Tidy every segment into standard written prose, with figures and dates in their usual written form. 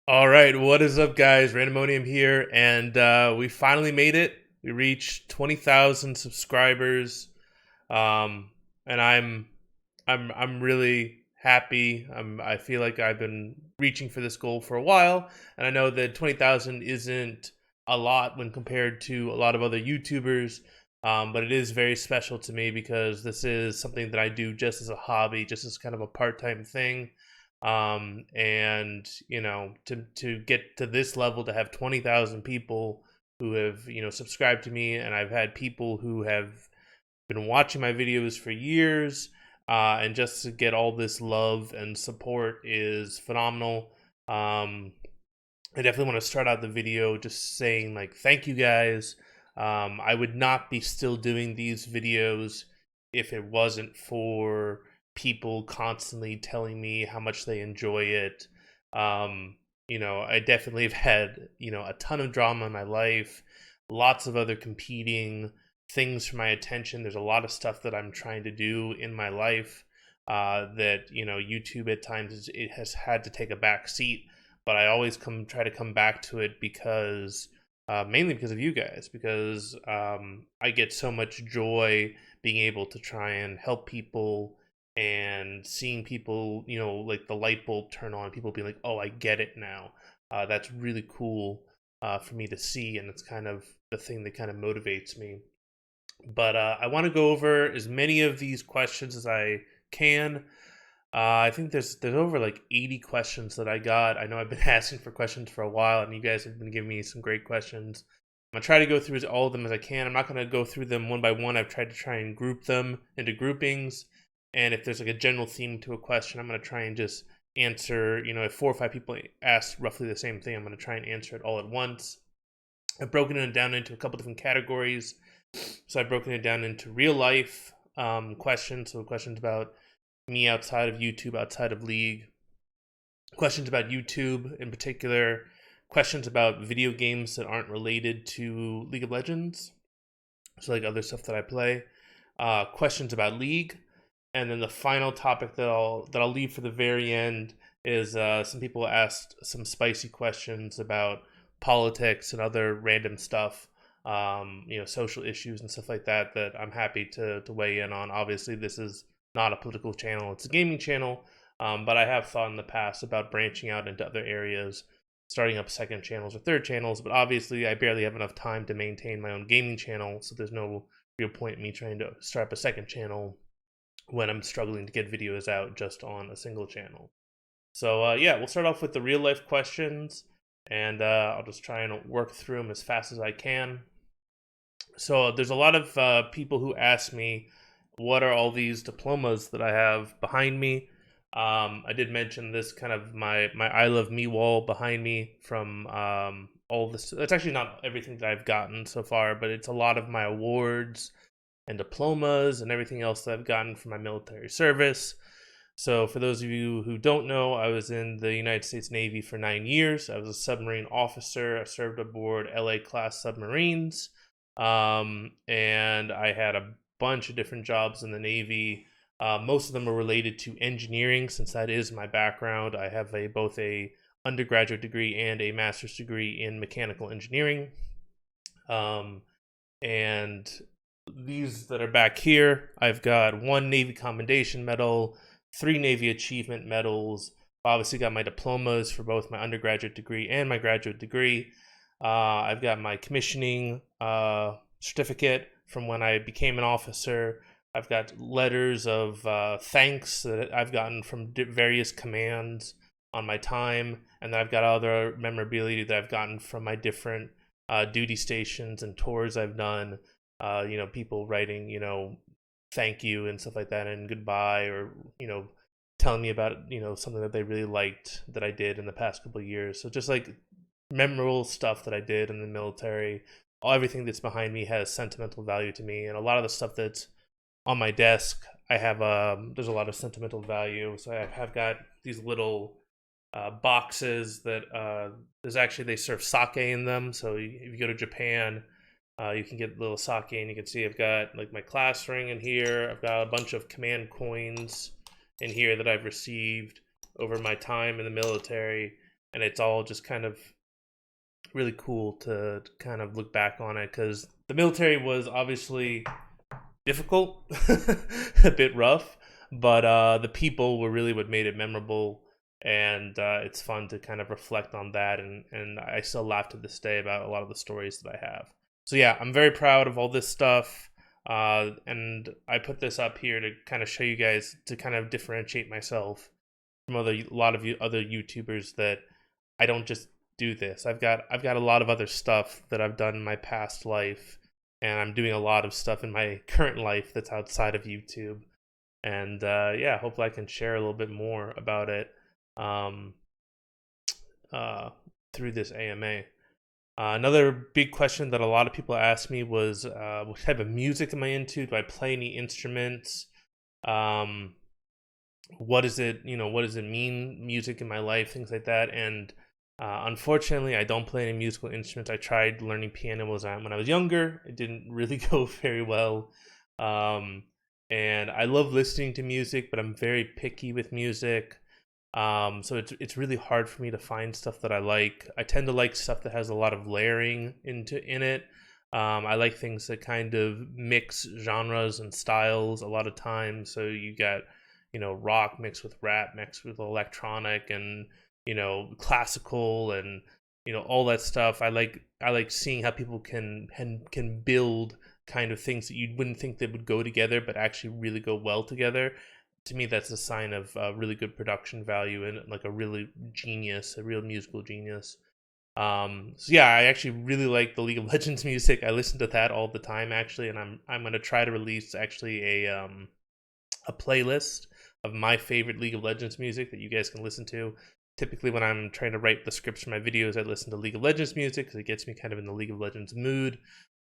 All right, what is up, guys? Randomonium here, and we finally made it. We reached 20,000 subscribers, um, and I'm really happy. I feel like I've been reaching for this goal for a while, and I know that 20,000 isn't a lot when compared to a lot of other YouTubers, but it is very special to me because this is something that I do just as a hobby, just as kind of a part-time thing. And to get to this level, to have 20,000 people who have subscribed to me, and I've had people who have been watching my videos for years, and just to get all this love and support is phenomenal. I definitely want to start out the video just saying, like, thank you guys. I would not be still doing these videos if it wasn't for people constantly telling me how much they enjoy it. I definitely have had, a ton of drama in my life, lots of other competing things for my attention. There's a lot of stuff that I'm trying to do in my life, that, YouTube at times it has had to take a back seat, but I always try to come back to it because mainly because of you guys, because I get so much joy being able to try and help people and seeing people, like the light bulb turn on, people being like, oh, I get it now. That's really cool for me to see, and it's kind of the thing that kind of motivates me. But I want to go over as many of these questions as I can. I think there's over like 80 questions that I got. I know I've been asking for questions for a while, and you guys have been giving me some great questions. I'm gonna try to go through all of them as I can. I'm not gonna go through them one by one. I've tried to try and group them into groupings, and if there's like a general theme to a question, I'm gonna try and just answer. If 4 or 5 people ask roughly the same thing, I'm gonna try and answer it all at once. I've broken it down into a couple different categories. So I've broken it down into real life questions, so questions about me outside of YouTube, outside of League, questions about YouTube in particular, questions about video games that aren't related to League of Legends, so like other stuff that I play, questions about League, and then the final topic that I'll leave for the very end is some people asked some spicy questions about politics and other random stuff, social issues and stuff like that that I'm happy to weigh in on. Obviously, this is not a political channel; it's a gaming channel. But I have thought in the past about branching out into other areas, starting up second channels or third channels. But obviously, I barely have enough time to maintain my own gaming channel, so there's no real point in me trying to start up a second channel when I'm struggling to get videos out just on a single channel. So yeah, we'll start off with the real life questions, and I'll just try and work through them as fast as I can. So there's a lot of people who ask me, what are all these diplomas that I have behind me? I did mention this kind of my I Love Me wall behind me from all this. It's actually not everything that I've gotten so far, but it's a lot of my awards and diplomas and everything else that I've gotten from my military service. So, for those of you who don't know, I was in the United States Navy for 9 years. I was a submarine officer. I served aboard LA class submarines. And I had a bunch of different jobs in the Navy. Most of them are related to engineering, since that is my background. I have both a undergraduate degree and a master's degree in mechanical engineering. And these that are back here, I've got 1 Navy Commendation Medal, 3 Navy Achievement Medals. Obviously got my diplomas for both my undergraduate degree and my graduate degree. I've got my commissioning certificate from when I became an officer. I've got letters of thanks that I've gotten from various commands on my time, and then I've got other memorabilia that I've gotten from my different duty stations and tours I've done. People writing, thank you and stuff like that, and goodbye, or telling me about something that they really liked that I did in the past couple of years. So just like memorable stuff that I did in the military. Everything that's behind me has sentimental value to me, and a lot of the stuff that's on my desk, I have there's a lot of sentimental value. So I have got these little boxes that they serve sake in them. So if you go to Japan, you can get little sake, and you can see I've got like my class ring in here. I've got a bunch of command coins in here that I've received over my time in the military. and it's all just kind of really cool to kind of look back on it, because the military was obviously difficult, a bit rough, but the people were really what made it memorable, and it's fun to kind of reflect on that, and I still laugh to this day about a lot of the stories that I have. So yeah, I'm very proud of all this stuff, and I put this up here to kind of show you guys, to kind of differentiate myself from a lot of other YouTubers, that I don't just do this. I've got a lot of other stuff that I've done in my past life, and I'm doing a lot of stuff in my current life that's outside of YouTube. And yeah, hopefully I can share a little bit more about it um, uh, through this AMA. Another big question that a lot of people asked me was, what type of music am I into? Do I play any instruments? Um, what is it, what does it mean, music in my life, things like that. And unfortunately, I don't play any musical instruments. I tried learning piano when I was younger. It didn't really go very well. um, and I love listening to music, but I'm very picky with music. So it's really hard for me to find stuff that I like. I tend to like stuff that has a lot of layering in it. I like things that kind of mix genres and styles a lot of times. So you got, rock mixed with rap, mixed with electronic, and classical, and all that stuff. I like seeing how people can build kind of things that you wouldn't think that would go together, but actually really go well together. To me, that's a sign of really good production value, and like a real musical genius. So yeah, I actually really like the League of Legends music. I listen to that all the time, actually, and I'm gonna try to release actually a playlist of my favorite League of Legends music that you guys can listen to. Typically, when I'm trying to write the scripts for my videos, I listen to League of Legends music because it gets me kind of in the League of Legends mood.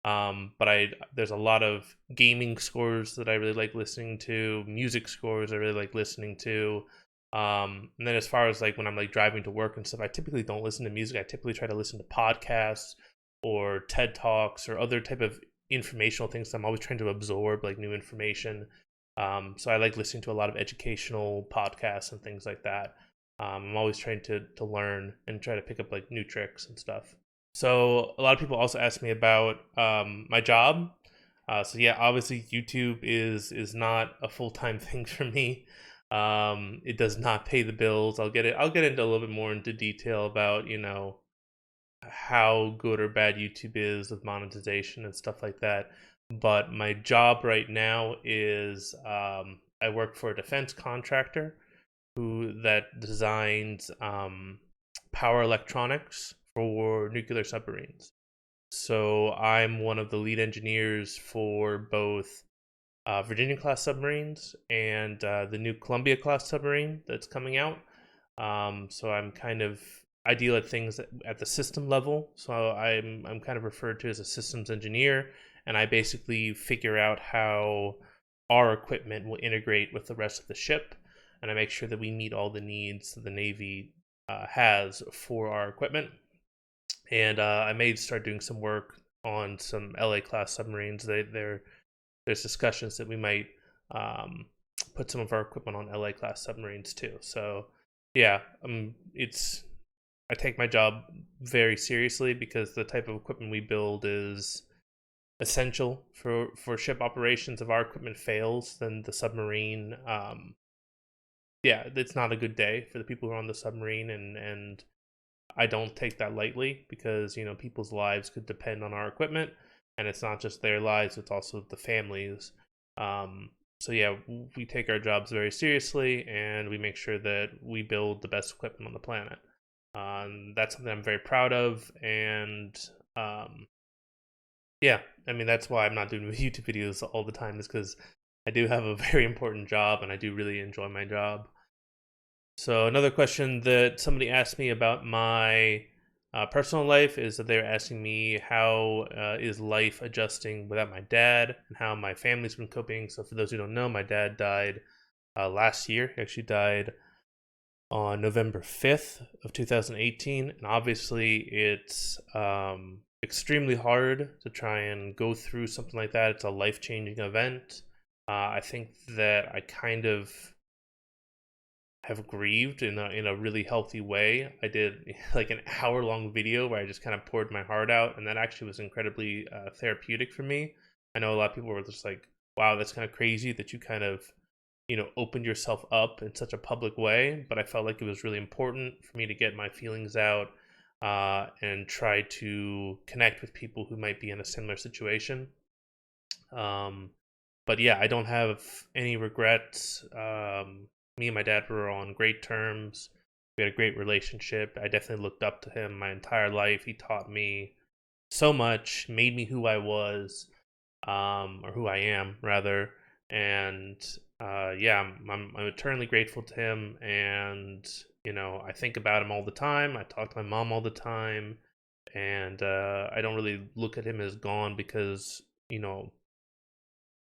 But there's a lot of gaming scores that I really like listening to, music scores I really like listening to. And then as far as like when I'm like driving to work and stuff, I typically don't listen to music. I typically try to listen to podcasts or TED Talks or other type of informational things. I'm always trying to absorb like new information. So I like listening to a lot of educational podcasts and things like that. I'm always trying to learn and try to pick up like new tricks and stuff. So a lot of people also ask me about my job. So yeah, obviously YouTube is not a full-time thing for me. It does not pay the bills. I'll get into a little bit more into detail about how good or bad YouTube is with monetization and stuff like that. But my job right now is, I work for a defense contractor who that designs power electronics for nuclear submarines. So I'm one of the lead engineers for both Virginia class submarines and the new Columbia class submarine that's coming out. So I deal at things at the system level. So I'm kind of referred to as a systems engineer, and I basically figure out how our equipment will integrate with the rest of the ship, and I make sure that we meet all the needs that the Navy has for our equipment. And I may start doing some work on some LA class submarines. There's discussions that we might put some of our equipment on LA class submarines too. So yeah, it's I take my job very seriously because the type of equipment we build is essential for ship operations. If our equipment fails, then the submarine, yeah, it's not a good day for the people who are on the submarine, and I don't take that lightly because people's lives could depend on our equipment, and it's not just their lives; it's also the families. So yeah, we take our jobs very seriously, and we make sure that we build the best equipment on the planet. That's something I'm very proud of, and yeah, I mean that's why I'm not doing YouTube videos all the time, is because I do have a very important job, and I do really enjoy my job. So another question that somebody asked me about my personal life is that they're asking me how is life adjusting without my dad, and how my family's been coping. So for those who don't know, my dad died last year. He actually died on November 5th of 2018, and obviously it's extremely hard to try and go through something like that. It's a life-changing event. I think that I kind of have grieved in a really healthy way. I did like an hour-long video where I just kind of poured my heart out, and that actually was incredibly therapeutic for me. I know a lot of people were just like, "Wow, that's kind of crazy that you kind of, opened yourself up in such a public way." But I felt like it was really important for me to get my feelings out and try to connect with people who might be in a similar situation. Um, but yeah, I don't have any regrets. Me and my dad were on great terms. We had a great relationship. I definitely looked up to him my entire life. He taught me so much, made me who I was, or who I am rather. And yeah, I'm eternally grateful to him. And I think about him all the time. I talk to my mom all the time, and I don't really look at him as gone because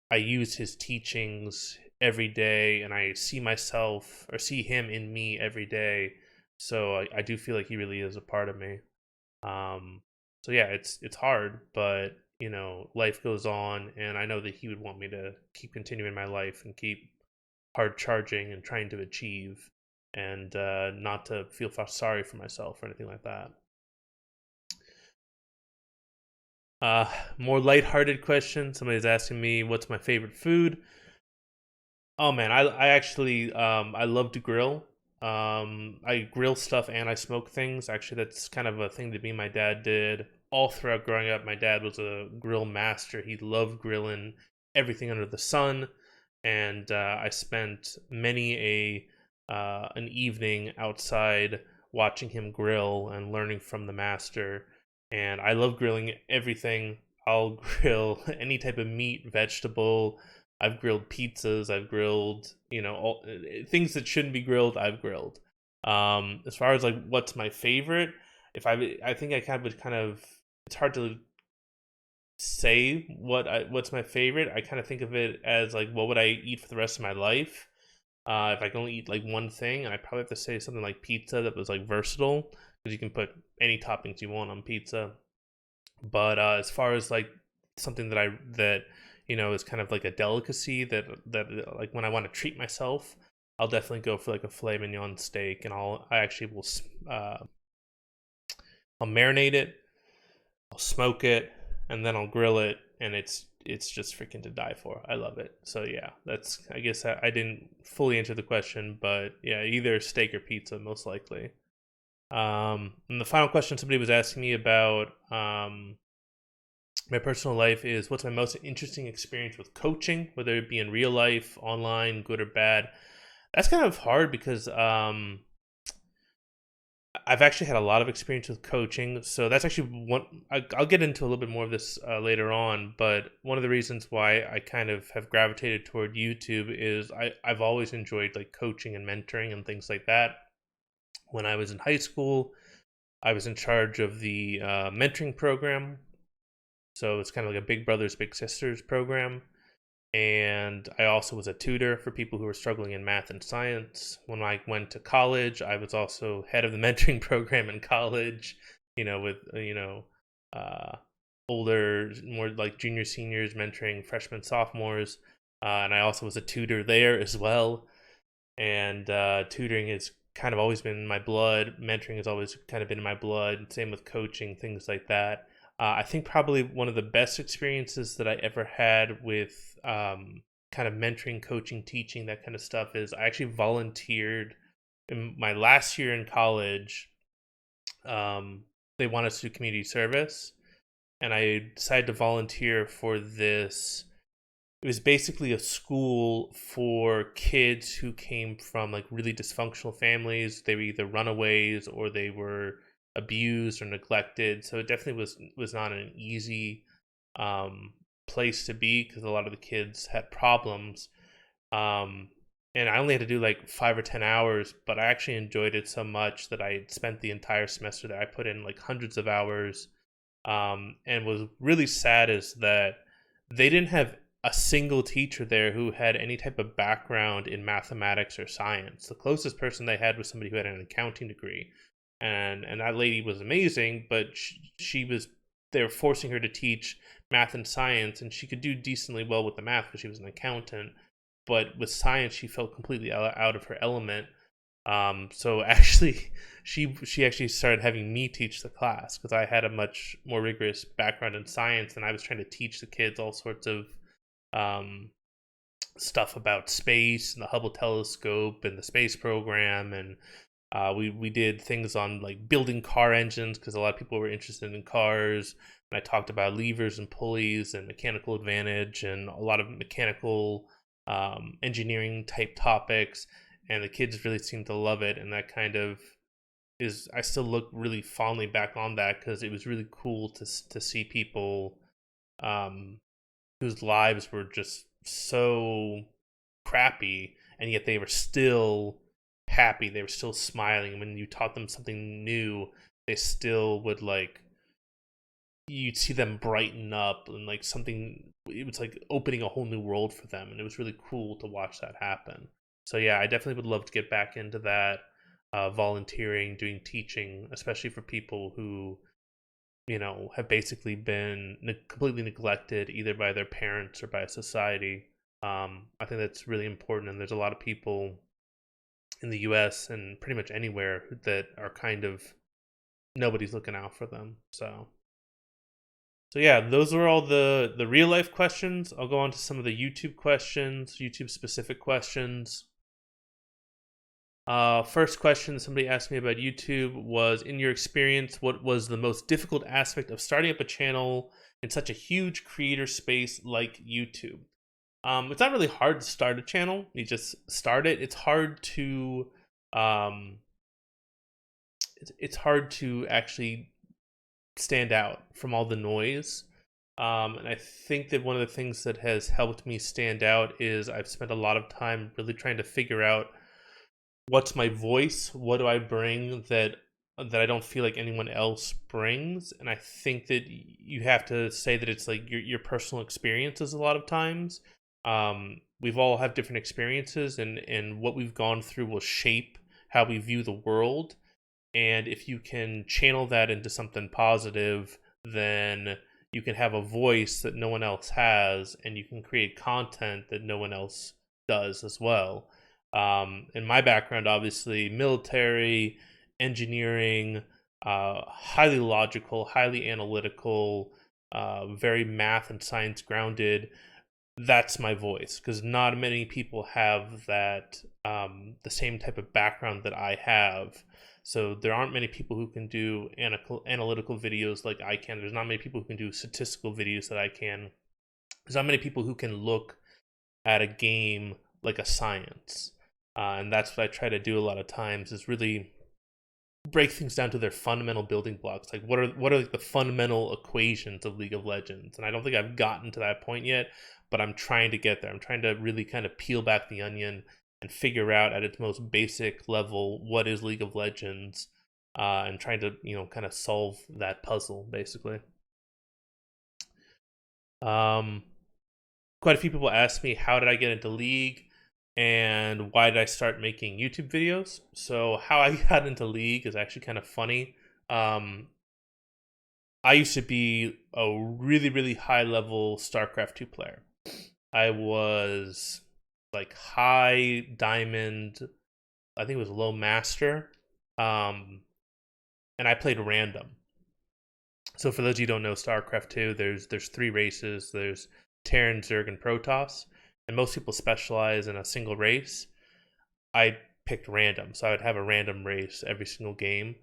I use his teachings every day, and I see myself or see him in me every day. So I do feel like he really is a part of me. Um, so yeah, it's hard, but life goes on, and I know that he would want me to keep continuing my life and keep hard charging and trying to achieve, and not to feel sorry for myself or anything like that. Uh, More lighthearted question. Somebody's asking me what's my favorite food. Oh man, I actually I love to grill. I grill stuff and I smoke things. Actually, that's kind of a thing that me and my dad did all throughout growing up. My dad was a grill master. He loved grilling everything under the sun, and I spent many a an evening outside watching him grill and learning from the master. And I love grilling everything. I'll grill any type of meat, vegetable. I've grilled pizzas. I've grilled, all things that shouldn't be grilled. I've grilled. As far as like what's my favorite, I think I kind of, it's hard to say what's my favorite. I kind of think of it as like what would I eat for the rest of my life. If I can only eat like one thing, and I probably have to say something like pizza that was like versatile because you can put any toppings you want on pizza. But as far as like something that is kind of like a delicacy that like when I want to treat myself, I'll definitely go for like a filet mignon steak, and I actually will uh, I'll marinate it, I'll smoke it, and then I'll grill it, and it's just freaking to die for. I love it. So yeah, that's I guess I didn't fully answer the question, but yeah, either steak or pizza most likely. And the final question somebody was asking me about my personal life is what's my most interesting experience with coaching, whether it be in real life, online, good or bad. That's kind of hard because I've actually had a lot of experience with coaching. So that's actually I'll get into a little bit more of this later on. But one of the reasons why I kind of have gravitated toward YouTube is I've always enjoyed like coaching and mentoring and things like that. When I was in high school, I was in charge of the mentoring program. So it's kind of like a Big Brothers Big Sisters program. And I also was a tutor for people who were struggling in math and science. When I went to college, I was also head of the mentoring program in college, with uh, older, more like junior seniors mentoring freshmen, sophomores. And I also was a tutor there as well. And tutoring has kind of always been in my blood. Mentoring has always kind of been in my blood. Same with coaching, things like that. I think probably one of the best experiences that I ever had with kind of mentoring, coaching, teaching, that kind of stuff is I actually volunteered in my last year in college. They wanted us to do community service, and I decided to volunteer for this. It was basically a school for kids who came from like really dysfunctional families. They were either runaways or they were abused or neglected. So it definitely was not an easy um, place to be because a lot of the kids had problems. Um, and I only had to do like 5 or 10 hours, but I actually enjoyed it so much that I spent the entire semester there. I put in like hundreds of hours, and was really sad is that they didn't have a single teacher there who had any type of background in mathematics or science. The closest person they had was somebody who had an accounting degree, and that lady was amazing, but she was they were forcing her to teach math and science, and she could do decently well with the math because she was an accountant, but with science she felt completely out of her element. So actually, she actually started having me teach the class because I had a much more rigorous background in science, and I was trying to teach the kids all sorts of um, stuff about space and the Hubble telescope and the space program, and we did things on like building car engines because a lot of people were interested in cars. And I talked about levers and pulleys and mechanical advantage and a lot of mechanical engineering type topics. And the kids really seemed to love it. And that kind of is, I still look really fondly back on that because it was really cool to see people um, whose lives were just so crappy, and yet they were still happy. They were still smiling. When you taught them something new, they still would like, you'd see them brighten up and like something. It was like opening a whole new world for them, and it was really cool to watch that happen. So yeah, I definitely would love to get back into that, volunteering, doing teaching, especially for people who have basically been completely neglected either by their parents or by society. I think that's really important, and there's a lot of people in the U.S. and pretty much anywhere that are kind of nobody's looking out for them. So yeah, those were all the real life questions. I'll go on to some of the YouTube questions, YouTube specific questions. First question somebody asked me about YouTube was, in your experience, what was the most difficult aspect of starting up a channel in such a huge creator space like YouTube? It's not really hard to start a channel. You just start it. Um, it's hard to actually stand out from all the noise. And I think that one of the things that has helped me stand out is I've spent a lot of time really trying to figure out what's my voice, what do I bring that I don't feel like anyone else brings. And I think that you have to say that it's like your personal experiences a lot of times. We've all have different experiences, and what we've gone through will shape how we view the world. And if you can channel that into something positive, then you can have a voice that no one else has, and you can create content that no one else does as well. In my background, obviously, military, engineering, highly logical, highly analytical, very math and science grounded. That's my voice, because not many people have that, the same type of background that I have. So there aren't many people who can do analytical videos like I can. There's not many people who can do statistical videos that I can. There's not many people who can look at a game like a science. And that's what I try to do a lot of times, is really break things down to their fundamental building blocks. Like what are like the fundamental equations of League of Legends? And I don't think I've gotten to that point yet, but I'm trying to get there. I'm trying to really kind of peel back the onion and figure out at its most basic level what is League of Legends, and trying to kind of solve that puzzle basically. Um, Quite a few people ask me, how did I get into League and why did I start making YouTube videos? So how I got into League is actually kind of funny. Um, I used to be a really, really high level StarCraft 2 player. I was like high diamond, I think it was low master. Um, and I played random. So for those of you who don't know StarCraft 2, there's three races. There's Terran, Zerg, and Protoss, and most people specialize in a single race. I picked random, so I would have a random race every single game,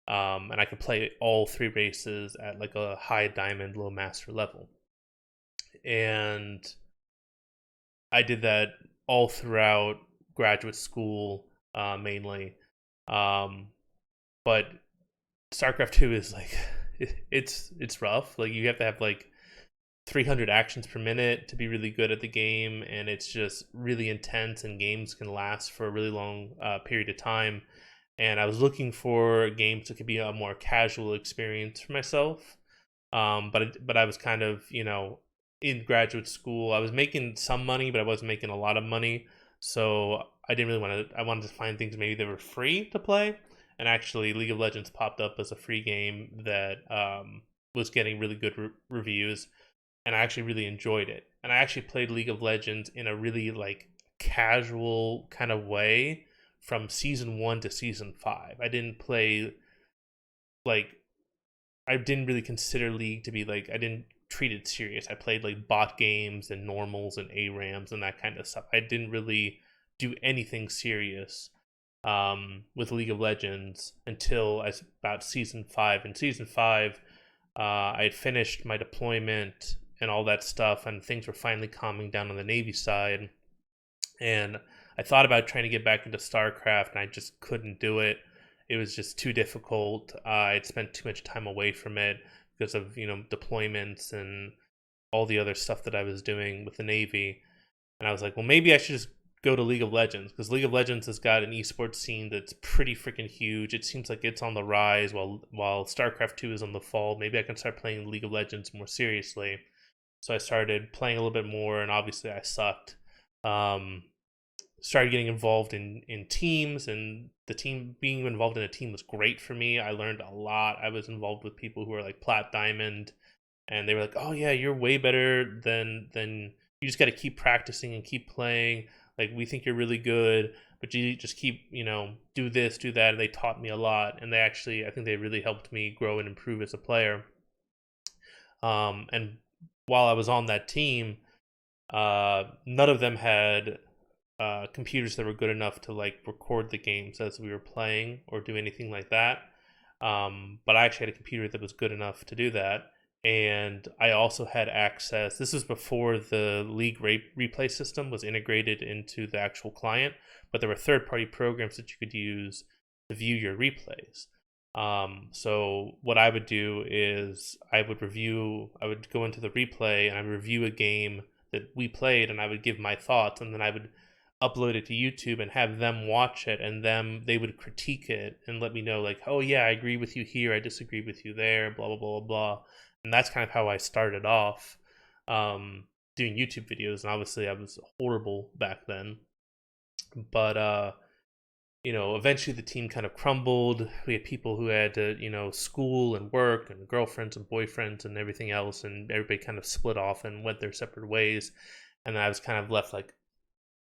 and I could play all three races at like a high diamond, low master level. And I did that all throughout graduate school, mainly. Um, but StarCraft 2 is like it's rough. Like you have to have like 300 actions per minute to be really good at the game, and it's just really intense, and games can last for a really long period of time. And I was looking for games that could be a more casual experience for myself. But I was kind of in graduate school. I was making some money, but I wasn't making a lot of money. So I didn't really want to. I wanted to find things maybe that were free to play. And actually, League of Legends popped up as a free game that was getting really good reviews, and I actually really enjoyed it. And I actually played League of Legends in a really like casual kind of way from season 1 to season 5. I didn't play like I didn't really consider League to be like I didn't treat it serious. I played like bot games and normals and ARAMs and that kind of stuff. I didn't really do anything serious with League of Legends until about season 5. In season 5, I had finished my deployment and all that stuff, and things were finally calming down on the Navy side. And I thought about trying to get back into StarCraft, and I just couldn't do it. It was just too difficult. I'd spent too much time away from it because of deployments and all the other stuff that I was doing with the Navy. And I was like, well, maybe I should just go to League of Legends, because League of Legends has got an esports scene that's pretty freaking huge. It seems like it's on the rise while StarCraft 2 is on the fall. Maybe I can start playing League of Legends more seriously. So I started playing a little bit more, and obviously I sucked. Started getting involved in teams, and being involved in a team was great for me. I learned a lot. I was involved with people who were like Plat Diamond, and they were like, oh yeah, you're way better than you just got to keep practicing and keep playing. Like, we think you're really good, but you just keep, do this, do that. And they taught me a lot. And I think they really helped me grow and improve as a player. And while I was on that team, none of them had computers that were good enough to like record the games as we were playing or do anything like that. But I actually had a computer that was good enough to do that. And I also had access. This was before the League replay system was integrated into the actual client, but there were third-party programs that you could use to view your replays. So what I would do is I would go into the replay and I would review a game that we played, and I would give my thoughts, and then I would upload it to YouTube and have them watch it, and they would critique it and let me know, like, oh yeah, I agree with you here, I disagree with you there, blah blah blah blah. And that's kind of how I started off doing YouTube videos. And obviously I was horrible back then, but eventually the team kind of crumbled. We had people who had to school and work and girlfriends and boyfriends and everything else, and everybody kind of split off and went their separate ways. And I was kind of left like,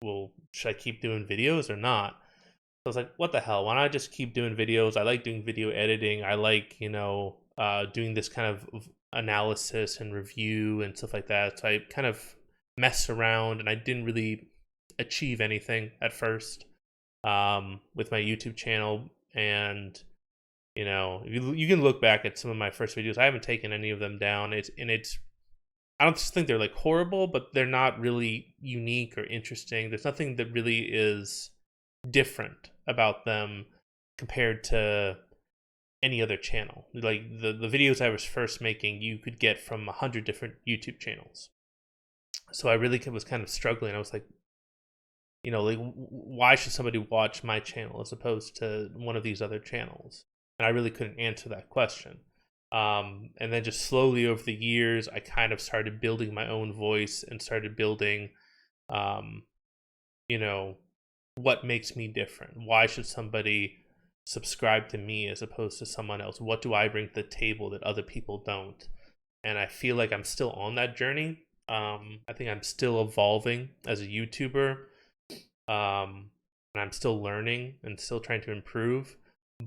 well, should I keep doing videos or not? So I was like, what the hell? Why not I just keep doing videos? I like doing video editing. I like, doing this kind of analysis and review and stuff like that. So I kind of messed around, and I didn't really achieve anything at first with my YouTube channel. And, you can look back at some of my first videos. I haven't taken any of them down. I don't think they're like horrible, but they're not really unique or interesting. There's nothing that really is different about them compared to any other channel. Like the videos I was first making, you could get from 100 different YouTube channels. So I really was kind of struggling. I was like, why should somebody watch my channel as opposed to one of these other channels? And I really couldn't answer that question. And then just slowly over the years, I kind of started building my own voice and started building, what makes me different? Why should somebody subscribe to me as opposed to someone else? What do I bring to the table that other people don't? And I feel like I'm still on that journey. I think I'm still evolving as a YouTuber, and I'm still learning and still trying to improve.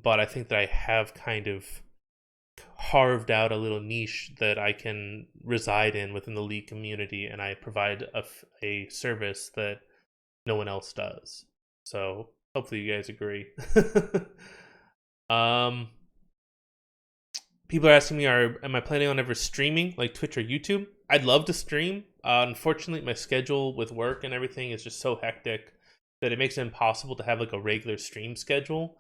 But I think that I have kind of carved out a little niche that I can reside in within the League community, and I provide a service that no one else does. So hopefully you guys agree. People are asking me, am I planning on ever streaming like Twitch or YouTube? I'd love to stream. Unfortunately, my schedule with work and everything is just so hectic that it makes it impossible to have like a regular stream schedule.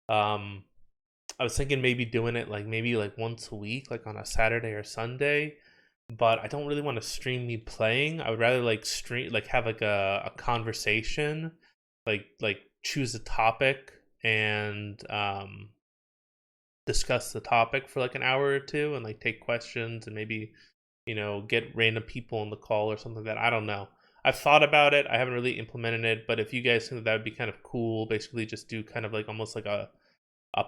I was thinking maybe doing it maybe once a week, like on a Saturday or Sunday, but I don't really want to stream me playing. I would rather stream, have a conversation, like choose a topic and discuss the topic for an hour or two, and take questions, and maybe get random people on the call or something like that. I don't know. I've thought about it. I haven't really implemented it, but if you guys think that would be kind of cool, basically just do kind of almost like a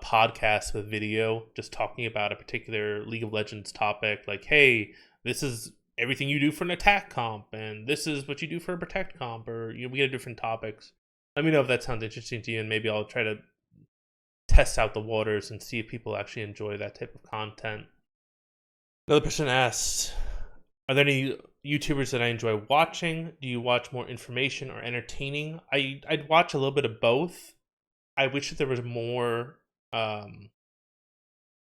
podcast with video, just talking about a particular League of Legends topic, like, hey, this is everything you do for an attack comp, and this is what you do for a protect comp, or we get different topics. Let me know if that sounds interesting to you, and maybe I'll try to test out the waters and see if people actually enjoy that type of content. Another person asks, are there any YouTubers that I enjoy watching? Do you watch more information or entertaining? I'd watch a little bit of both. I wish that there was more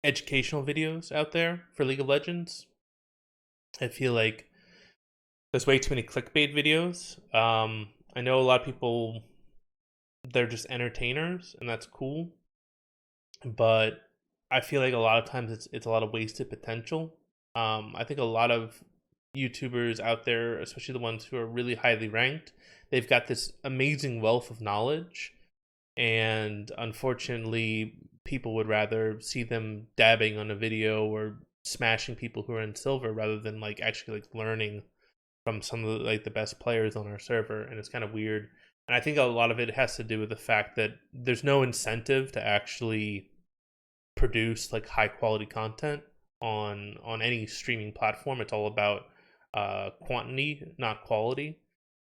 educational videos out there for League of Legends. I feel like there's way too many clickbait videos. I know a lot of people, they're just entertainers, and that's cool. But I feel like a lot of times it's a lot of wasted potential. I think a lot of YouTubers out there, especially the ones who are really highly ranked, they've got this amazing wealth of knowledge, and unfortunately, people would rather see them dabbing on a video or smashing people who are in silver rather than like actually like learning from some of the, like the best players on our server, and it's kind of weird. And I think a lot of it has to do with the fact that there's no incentive to actually produce like high quality content on any streaming platform. It's all about quantity, not quality.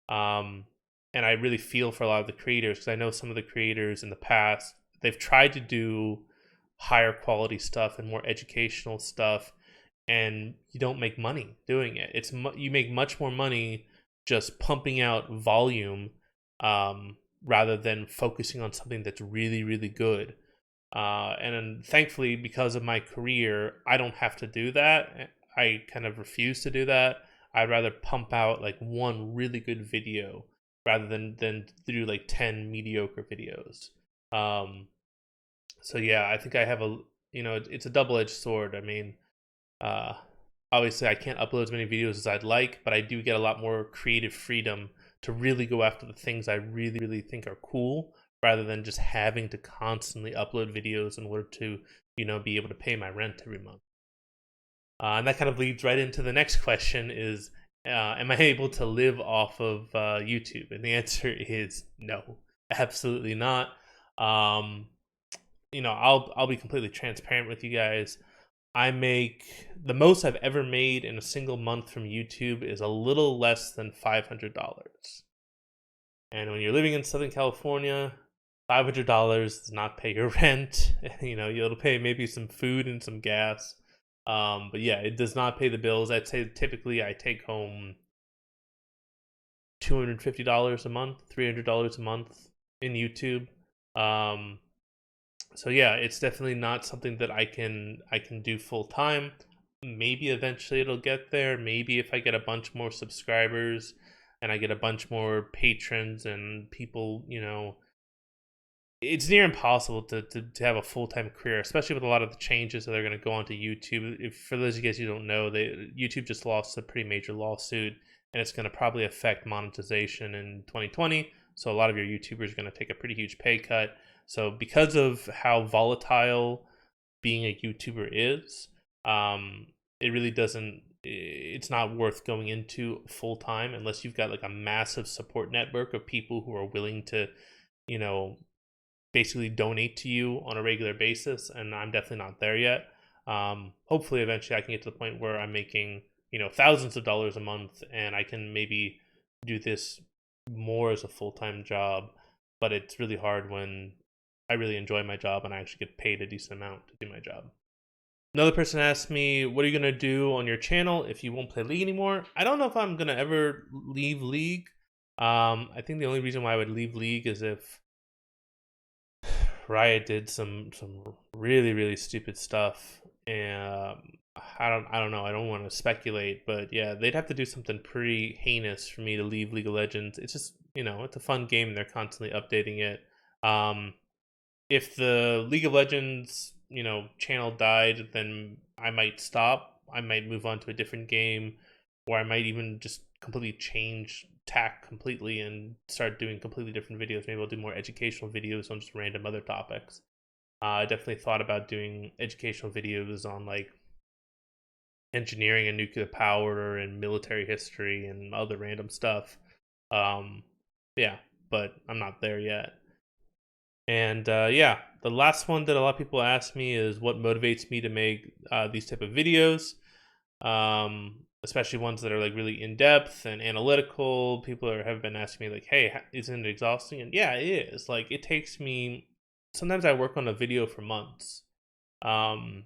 Um, and I really feel for a lot of the creators, because I know some of the creators in the past, they've tried to do higher quality stuff and more educational stuff, and you don't make money doing it. You make much more money just pumping out volume, rather than focusing on something that's really really good. And then thankfully, because of my career, I don't have to do that. I kind of refuse to do that. I'd rather pump out like one really good video rather than do like 10 mediocre videos. Um, so yeah, I think I have a, it's a double-edged sword. I mean, uh, obviously I can't upload as many videos as I'd like, but I do get a lot more creative freedom to really go after the things I really really think are cool, rather than just having to constantly upload videos in order to, be able to pay my rent every month. And that kind of leads right into the next question: is am I able to live off of YouTube? And the answer is no, absolutely not. Um, I'll be completely transparent with you guys. I make the most I've ever made in a single month from YouTube is a little less than $500. And when you're living in Southern California, $500 does not pay your rent. You'll pay maybe some food and some gas. But yeah, it does not pay the bills. I'd say typically I take home $250 a month, $300 a month in YouTube. Um, so yeah, it's definitely not something that I can do full time. Maybe eventually it'll get there. Maybe if I get a bunch more subscribers and I get a bunch more patrons and people, it's near impossible to have a full-time career, especially with a lot of the changes that are going to go onto YouTube. If, for those of you guys who don't know, YouTube just lost a pretty major lawsuit, and it's going to probably affect monetization in 2020. So a lot of your YouTubers are going to take a pretty huge pay cut. So because of how volatile being a YouTuber is, it really doesn't. It's not worth going into full time unless you've got like a massive support network of people who are willing to, you know, basically donate to you on a regular basis. And I'm definitely not there yet. Hopefully, eventually, I can get to the point where I'm making, thousands of dollars a month, and I can maybe do this more as a full time job. But it's really hard when I really enjoy my job and I actually get paid a decent amount to do my job. Another person asked me, what are you going to do on your channel if you won't play League anymore? I don't know if I'm going to ever leave League. I think the only reason why I would leave League is if Riot did some really really stupid stuff, and I don't know. I don't want to speculate, but yeah, they'd have to do something pretty heinous for me to leave League of Legends. It's just, it's a fun game and they're constantly updating it. Um, if the League of Legends, channel died, then I might stop. I might move on to a different game, or I might even just completely change tack completely and start doing completely different videos. Maybe I'll do more educational videos on just random other topics. I definitely thought about doing educational videos on like engineering and nuclear power and military history and other random stuff. Um, yeah, but I'm not there yet. And yeah, the last one that a lot of people ask me is what motivates me to make these type of videos. especially ones that are like really in depth and analytical. People have been asking me like, "Hey, isn't it exhausting?" And yeah, it is. Like, it takes me. Sometimes I work on a video for months, um,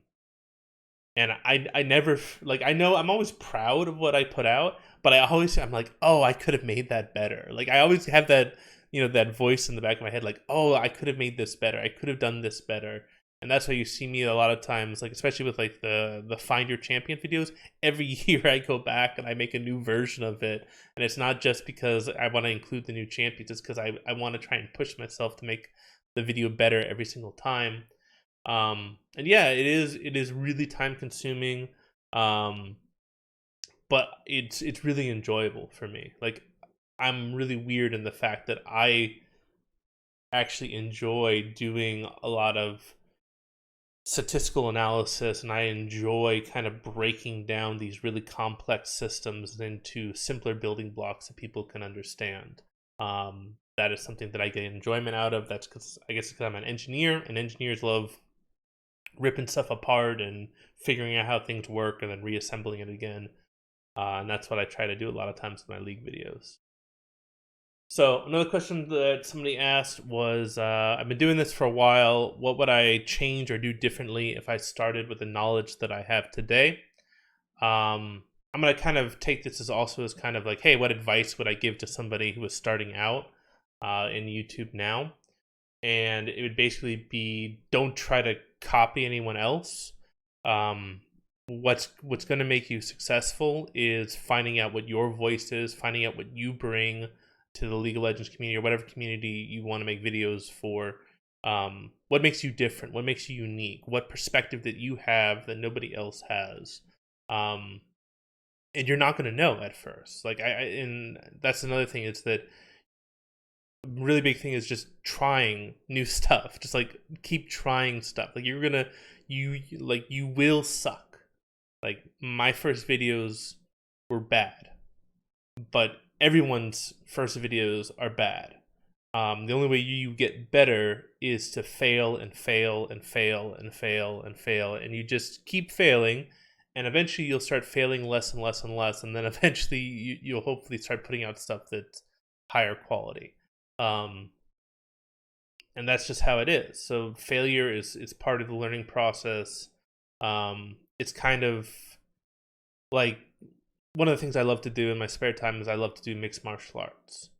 and I never like, I know I'm always proud of what I put out, but I'm like, oh, I could have made that better. Like, I always have that, that voice in the back of my head, like, oh, I could have made this better. I could have done this better. And that's why you see me a lot of times, like, especially with like the Find Your Champion videos. Every year I go back and I make a new version of it, and it's not just because I want to include the new champions. It's because I want to try and push myself to make the video better every single time. And yeah, it is really time consuming, um but it's really enjoyable for me. Like, I'm really weird in the fact that I actually enjoy doing a lot of statistical analysis, and I enjoy kind of breaking down these really complex systems into simpler building blocks that people can understand. That is something that I get enjoyment out of. That's because, I guess, because I'm an engineer, and engineers love ripping stuff apart and figuring out how things work and then reassembling it again. And that's what I try to do a lot of times in my league videos. So another question that somebody asked was, I've been doing this for a while. What would I change or do differently if I started with the knowledge that I have today? I'm gonna kind of take this as also as kind of like, hey, what advice would I give to somebody who is starting out in YouTube now? And it would basically be, don't try to copy anyone else. Um, what's going to make you successful is finding out what your voice is, finding out what you bring to the League of Legends community or whatever community you want to make videos for. What makes you different? What makes you unique? What perspective that you have that nobody else has? Um, and you're not going to know at first. Like, and that's another thing, is that really big thing is just trying new stuff. Just like, keep trying stuff. Like, you will suck. Like, my first videos were bad, but everyone's first videos are bad. The only way you get better is to fail and fail and fail and fail and fail, and you just keep failing, and eventually you'll start failing less and less and less, and then eventually you'll hopefully start putting out stuff that's higher quality. Um, and that's just how it is. So failure is part of the learning process. It's kind of like, one of the things I love to do in my spare time is I love to do mixed martial arts.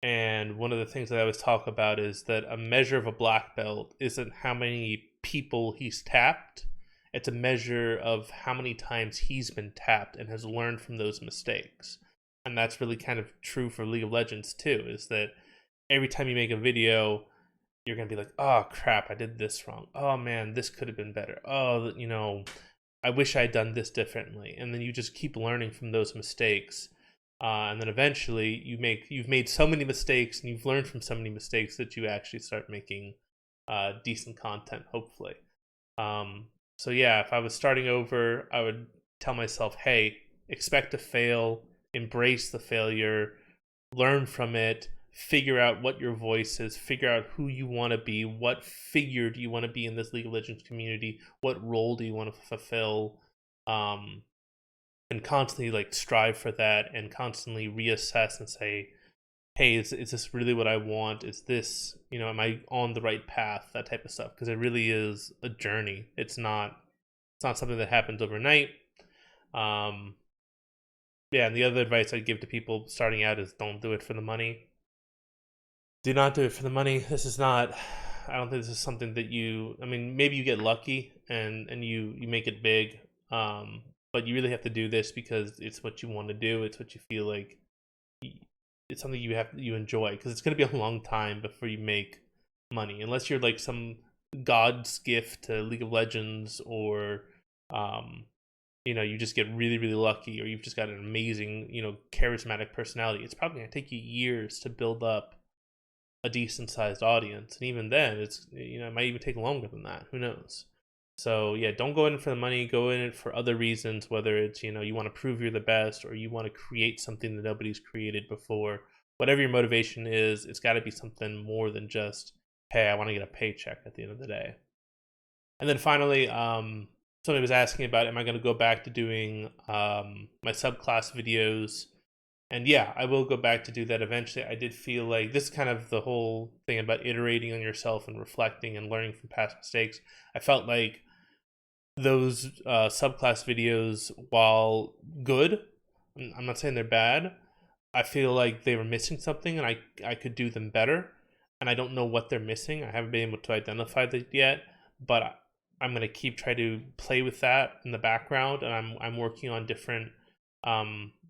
And one of the things that I always talk about is that a measure of a black belt isn't how many people he's tapped. It's a measure of how many times he's been tapped and has learned from those mistakes. And that's really kind of true for League of Legends too, is that every time you make a video, you're going to be like, oh crap, I did this wrong. Oh man, this could have been better. Oh, I wish I had done this differently. And then you just keep learning from those mistakes. And then eventually you've made so many mistakes and you've learned from so many mistakes that you actually start making decent content, hopefully. So yeah, if I was starting over, I would tell myself, hey, expect to fail, embrace the failure, learn from it, figure out what your voice is, figure out who you want to be, what figure do you want to be in this League of Legends community, what role do you want to fulfill, and constantly like strive for that, and constantly reassess and say, hey, is this really what I want? Is this, am I on the right path? That type of stuff, because it really is a journey. It's not something that happens overnight. Yeah, and the other advice I'd give to people starting out is, don't do it for the money. Do not do it for the money. This is not, I don't think this is something that I mean, maybe you get lucky and you make it big. But you really have to do this because it's what you want to do. It's what you feel like. It's something you enjoy, because it's going to be a long time before you make money, unless you're like some god's gift to League of Legends, or you just get really really lucky, or you've just got an amazing charismatic personality. It's probably going to take you years to build up a decent sized audience, and even then it might even take longer than that. Who knows? So yeah, don't go in for the money. Go in it for other reasons, whether it's you want to prove you're the best, or you want to create something that nobody's created before. Whatever your motivation is, it's got to be something more than just, hey, I want to get a paycheck at the end of the day. And then finally, somebody was asking about, am I going to go back to doing my subclass videos? And yeah, I will go back to do that eventually. I did feel like this is kind of the whole thing about iterating on yourself and reflecting and learning from past mistakes. I felt like those subclass videos, while good, I'm not saying they're bad, I feel like they were missing something, and I could do them better. And I don't know what they're missing. I haven't been able to identify that yet, but I'm gonna keep trying to play with that in the background, and I'm working on different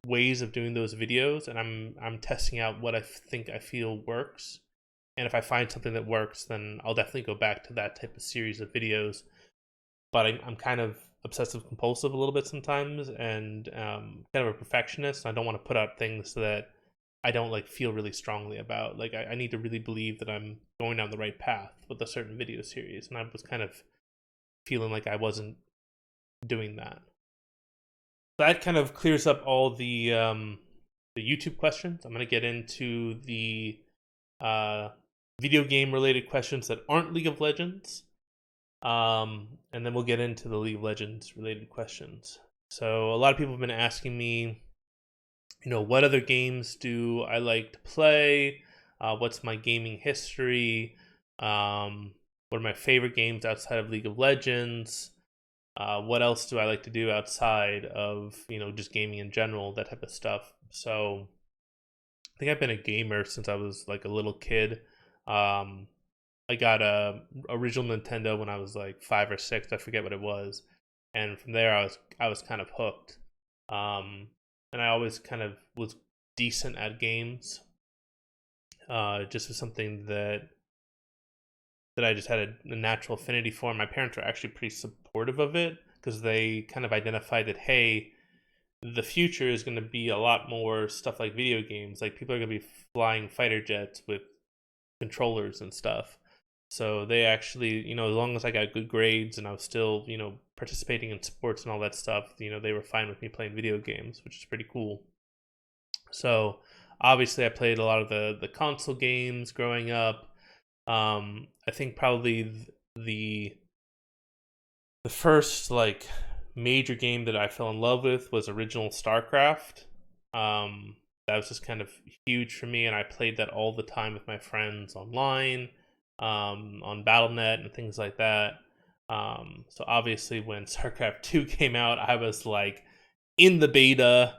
ways of doing those videos, and I'm testing out what I think I feel works. And if I find something that works, then I'll definitely go back to that type of series of videos. But I'm kind of obsessive compulsive a little bit sometimes, and kind of a perfectionist. I don't want to put out things that I don't like feel really strongly about. Like I need to really believe that I'm going down the right path with a certain video series, and I was kind of feeling like I wasn't doing that. That kind of clears up all the YouTube questions. I'm gonna get into the uh, video game related questions that aren't League of Legends. And then we'll get into the League of Legends related questions. So a lot of people have been asking me, what other games do I like to play? What's my gaming history? What are my favorite games outside of League of Legends? What else do I like to do outside of, just gaming in general, that type of stuff. So I think I've been a gamer since I was like a little kid. Um, I got a original Nintendo when I was like 5 or 6. I forget what it was, and from there I was kind of hooked. And I always kind of was decent at games. Just was something that I just had a natural affinity for. My parents were actually pretty supportive of it because they kind of identified that, hey, the future is going to be a lot more stuff like video games. Like people are going to be flying fighter jets with controllers and stuff. So they actually, as long as I got good grades and I was still, participating in sports and all that stuff, they were fine with me playing video games, which is pretty cool. So obviously I played a lot of the console games growing up. I think probably the first like major game that I fell in love with was original StarCraft. That was just kind of huge for me, and I played that all the time with my friends online, on BattleNet and things like that. So obviously, when StarCraft 2 came out, I was like in the beta,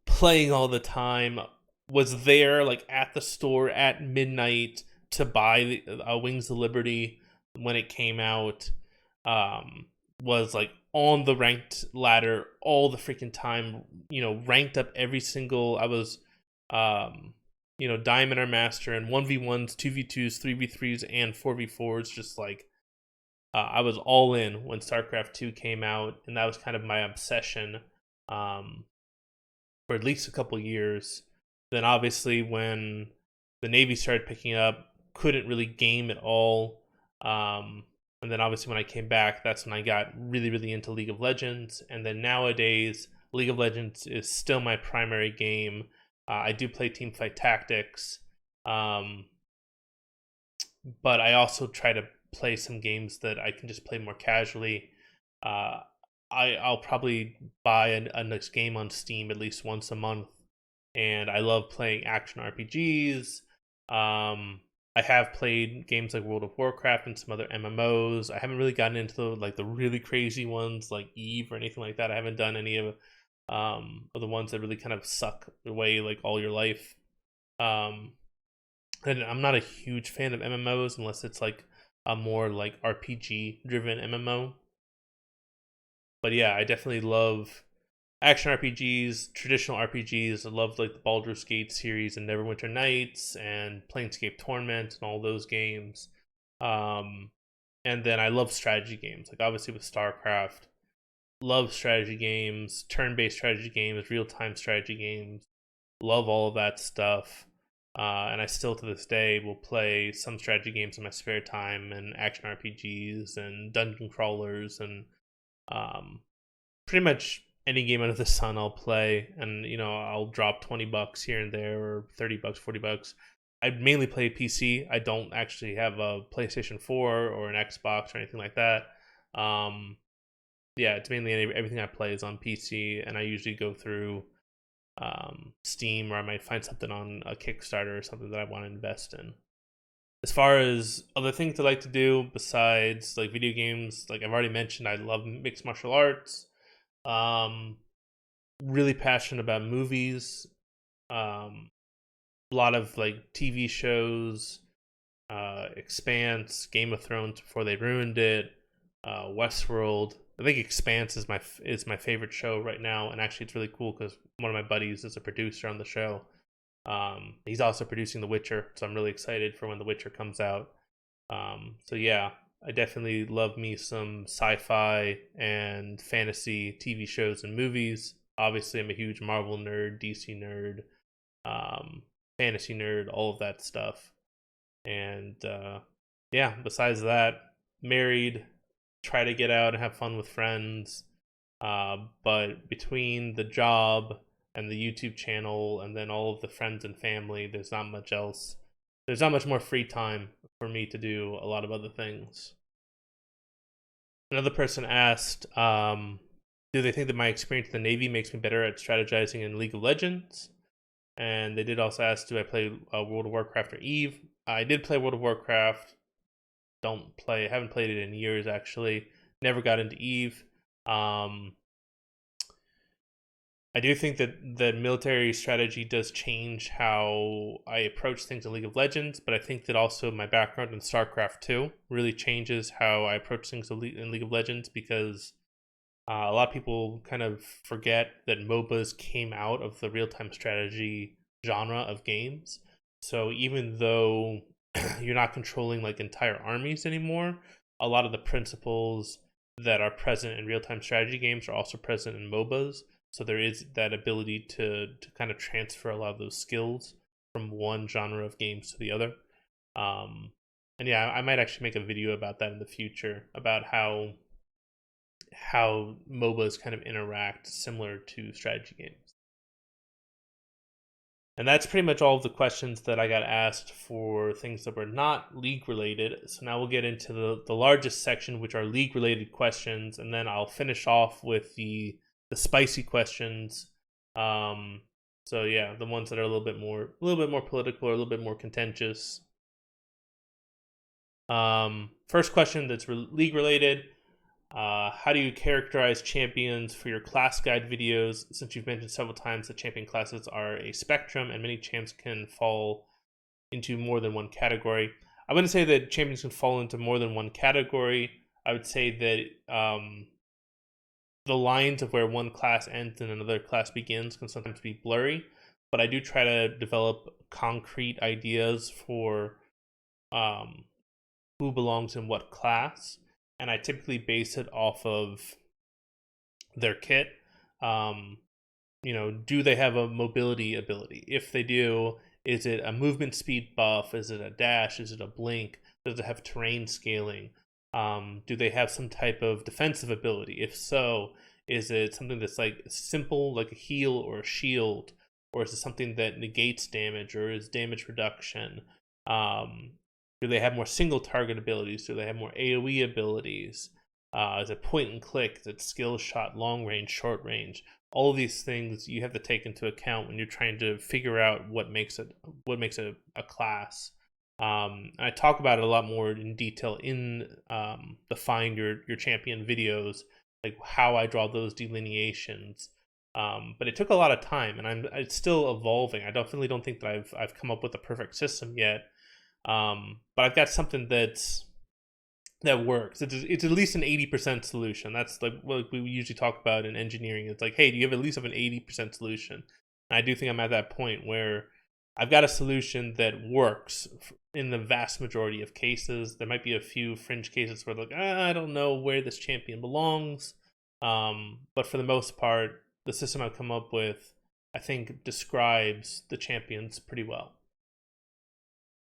playing all the time. Was there like at the store at midnight to buy Wings of Liberty when it came out. Was like on the ranked ladder all the freaking time. Ranked up every single. I was Diamond or Master and 1v1s, 2v2s, 3v3s, and 4v4s. Just like I was all in when StarCraft 2 came out, and that was kind of my obsession for at least a couple years. Then obviously when the Navy started picking up, couldn't really game at all. And then obviously when I came back, that's when I got really, really into League of Legends. And then nowadays, League of Legends is still my primary game. I do play Teamfight Tactics, but I also try to play some games that I can just play more casually. Uh, I'll probably buy a next game on Steam at least once a month, and I love playing action RPGs. I have played games like World of Warcraft and some other MMOs. I haven't really gotten into the really crazy ones like Eve or anything like that. I haven't done any of the ones that really kind of suck away like all your life. And I'm not a huge fan of MMOs unless it's like a more like RPG driven MMO. But yeah, I definitely love action RPGs, traditional RPGs. I love like the Baldur's Gate series and Neverwinter Nights and Planescape Torment and all those games. Um, and then I love strategy games, like obviously with StarCraft. Love strategy games, turn-based strategy games, real-time strategy games. Love all of that stuff. And I still to this day will play some strategy games in my spare time and action RPGs and dungeon crawlers and um, pretty much any game under the sun I'll play, and I'll drop $20 here and there, or $30, $40. I mainly play PC. I don't actually have a PlayStation 4 or an Xbox or anything like that. yeah, it's mainly everything I play is on PC, and I usually go through Steam, or I might find something on a Kickstarter or something that I want to invest in. As far as other things I like to do besides like video games, like I've already mentioned, I love mixed martial arts. Um, really passionate about movies. Um, a lot of like TV shows, Expanse, Game of Thrones before they ruined it, Westworld. I think Expanse is my favorite show right now, and actually it's really cool because one of my buddies is a producer on the show. He's also producing The Witcher, so I'm really excited for when The Witcher comes out. So yeah, I definitely love me some sci-fi and fantasy TV shows and movies. Obviously, I'm a huge Marvel nerd, DC nerd, um, fantasy nerd, all of that stuff. And yeah, besides that, married, try to get out and have fun with friends. But between the job and the YouTube channel and then all of the friends and family, there's not much else. There's not much more free time for me to do a lot of other things. Another person asked, do they think that my experience in the Navy makes me better at strategizing in League of Legends? And they did also ask, do I play World of Warcraft or Eve? I did play World of Warcraft. Haven't played it in years actually. Never got into Eve. I do think that military strategy does change how I approach things in League of Legends, but I think that also my background in StarCraft 2 really changes how I approach things in League of Legends, because a lot of people kind of forget that MOBAs came out of the real-time strategy genre of games. So even though you're not controlling like entire armies anymore, a lot of the principles that are present in real-time strategy games are also present in MOBAs. So there is that ability to kind of transfer a lot of those skills from one genre of games to the other. And yeah, I might actually make a video about that in the future, about how MOBAs kind of interact similar to strategy games. And that's pretty much all of the questions that I got asked for things that were not league related. So now we'll get into the largest section, which are league related questions, and then I'll finish off with the spicy questions. So yeah, the ones that are a little bit more political or a little bit more contentious. First question that's league related. How do you characterize champions for your class guide videos? Since you've mentioned several times that champion classes are a spectrum and many champs can fall into more than one category. I wouldn't say that champions can fall into more than one category. I would say that the lines of where one class ends and another class begins can sometimes be blurry, but I do try to develop concrete ideas for who belongs in what class, and I typically base it off of their kit. Do they have a mobility ability? If they do, is it a movement speed buff? Is it a dash? Is it a blink? Does it have terrain scaling? Do they have some type of defensive ability? If so, is it something that's like simple, like a heal or a shield? Or is it something that negates damage or is damage reduction? Do they have more single target abilities? Do they have more AoE abilities? Is it point and click? Is it skill shot, long range, short range? All of these things you have to take into account when you're trying to figure out what makes a class. I talk about it a lot more in detail in the Find Your Champion videos, like how I draw those delineations. But it took a lot of time, and it's still evolving. I definitely don't think that I've come up with a perfect system yet. But I've got something that works. It's at least an 80% solution. That's like what we usually talk about in engineering. It's like, hey, do you have at least an 80% solution? And I do think I'm at that point where I've got a solution that works in the vast majority of cases. There might be a few fringe cases where like, I don't know where this champion belongs. But for the most part, the system I've come up with, I think, describes the champions pretty well.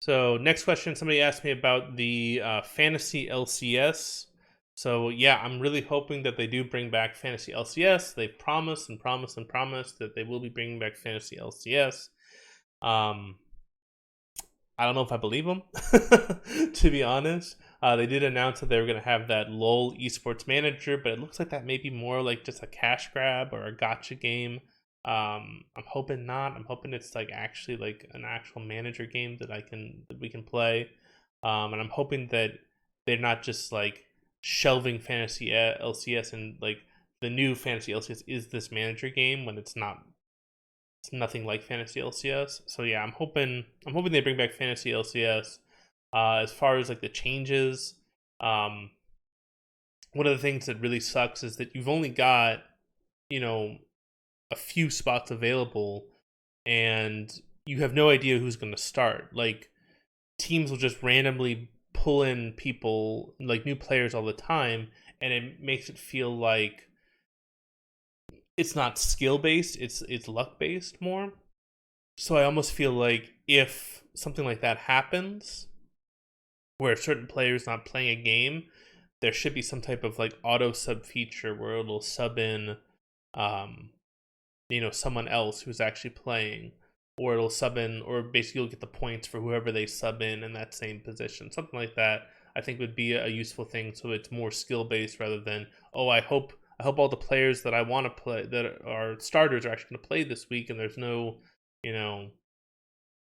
So next question, somebody asked me about the fantasy LCS. So yeah, I'm really hoping that they do bring back fantasy LCS. They've promised and promised and promised that they will be bringing back fantasy LCS. I don't know if I believe them, to be honest. They did announce that they were going to have that LoL esports manager, but it looks like that may be more like just a cash grab or a gotcha game. I'm hoping not. I'm hoping it's like actually like an actual manager game that we can play. And I'm hoping that they're not just like shelving fantasy LCS and like the new fantasy LCS is this manager game when it's not. It's nothing like fantasy LCS. So yeah, I'm hoping they bring back fantasy LCS. As far as like the changes, um, one of the things that really sucks is that you've only got, you know, a few spots available, and you have no idea who's going to start. Like teams will just randomly pull in people, like new players all the time, and it makes it feel like it's not skill based, it's luck based more. So I almost feel like if something like that happens, where a certain player is not playing a game, there should be some type of like auto sub feature where it'll sub in, um, someone else who's actually playing, or it'll sub in, or basically you'll get the points for whoever they sub in that same position. Something like that, I think would be a useful thing. So it's more skill based rather than, oh, I hope all the players that I want to play that are starters are actually going to play this week, and there's no, you know,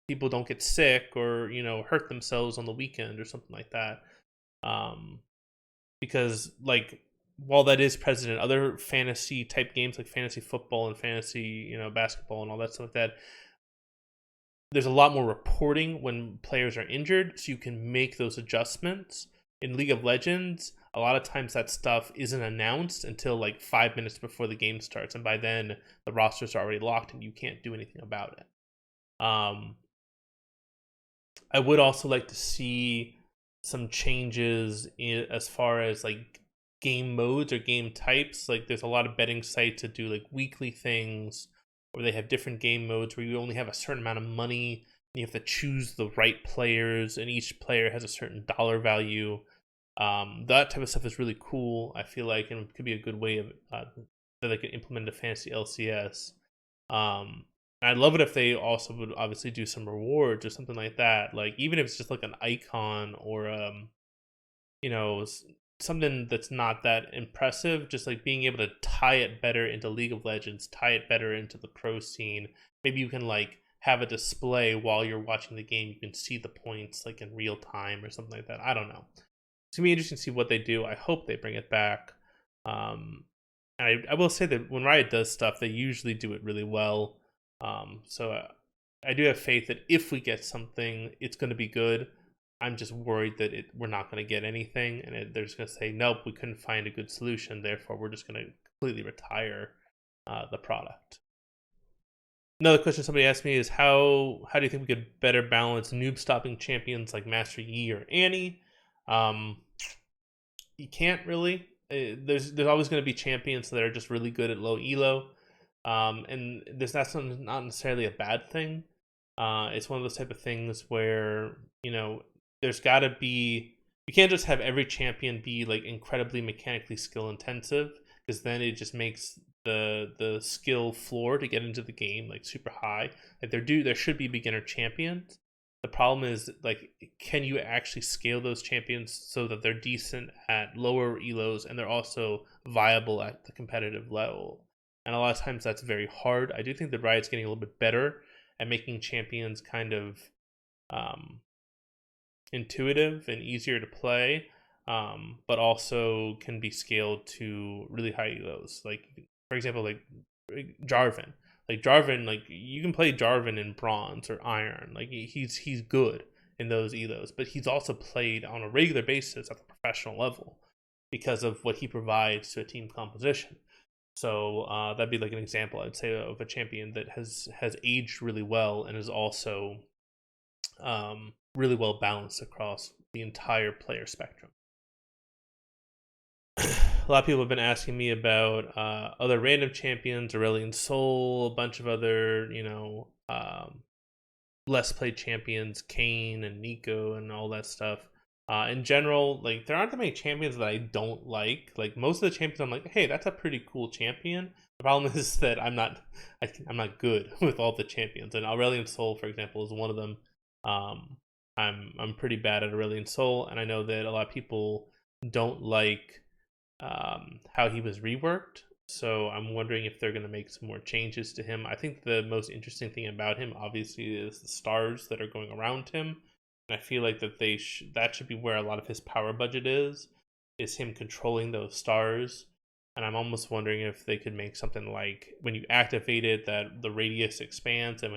people don't get sick or hurt themselves on the weekend or something like that. Um, because like while that is present in other fantasy type games like fantasy football and fantasy basketball and all that stuff like that, there's a lot more reporting when players are injured, so you can make those adjustments. In League of Legends, a lot of times that stuff isn't announced until like 5 minutes before the game starts, and by then the rosters are already locked and you can't do anything about it. I would also like to see some changes as far as like game modes or game types. Like there's a lot of betting sites that do like weekly things, or they have different game modes where you only have a certain amount of money. And you have to choose the right players, and each player has a certain dollar value. That type of stuff is really cool, I feel like, and could be a good way of that they could implement a fantasy LCS. And I'd love it if they also would obviously do some rewards or something like that. Like even if it's just like an icon or you know something that's not that impressive, just like being able to tie it better into League of Legends, tie it better into the pro scene. Maybe you can like have a display while you're watching the game. You can see the points like in real time or something like that. I don't know. It's gonna be interesting to see what they do. I hope they bring it back. And I will say that when Riot does stuff, they usually do it really well. So I do have faith that if we get something, it's going to be good. I'm just worried that we're not going to get anything, and they're just going to say, nope, we couldn't find a good solution. Therefore, we're just going to completely retire the product. Another question somebody asked me is how do you think we could better balance noob stopping champions like Master Yi or Annie? You can't really. There's always going to be champions that are just really good at low elo, and that's not necessarily a bad thing. It's one of those type of things where there's got to be, you can't just have every champion be like incredibly mechanically skill intensive, because then it just makes the skill floor to get into the game like super high. Like there should be beginner champions. The problem is like, can you actually scale those champions so that they're decent at lower elos and they're also viable at the competitive level? And a lot of times that's very hard. I do think that Riot's getting a little bit better at making champions kind of intuitive and easier to play, but also can be scaled to really high elos. Like for example, like Jarvan. Like Jarvan, like you can play Jarvan in bronze or iron. Like he's good in those elos, but he's also played on a regular basis at the professional level because of what he provides to a team composition. So that'd be like an example, I'd say, of a champion that has aged really well and is also really well balanced across the entire player spectrum. A lot of people have been asking me about other random champions, Aurelion Sol, a bunch of other, less played champions, Kane and Nico and all that stuff. In general, like there aren't that many champions that I don't like. Like most of the champions, I'm like, hey, that's a pretty cool champion. The problem is that I'm not good with all the champions, and Aurelion Sol, for example, is one of them. I'm pretty bad at Aurelion Sol, and I know that a lot of people don't like how he was reworked. So I'm wondering if they're going to make some more changes to him. I think the most interesting thing about him, obviously, is the stars that are going around him, and I feel like that should be where a lot of his power budget is him controlling those stars. And I'm almost wondering if they could make something like when you activate it, that the radius expands, and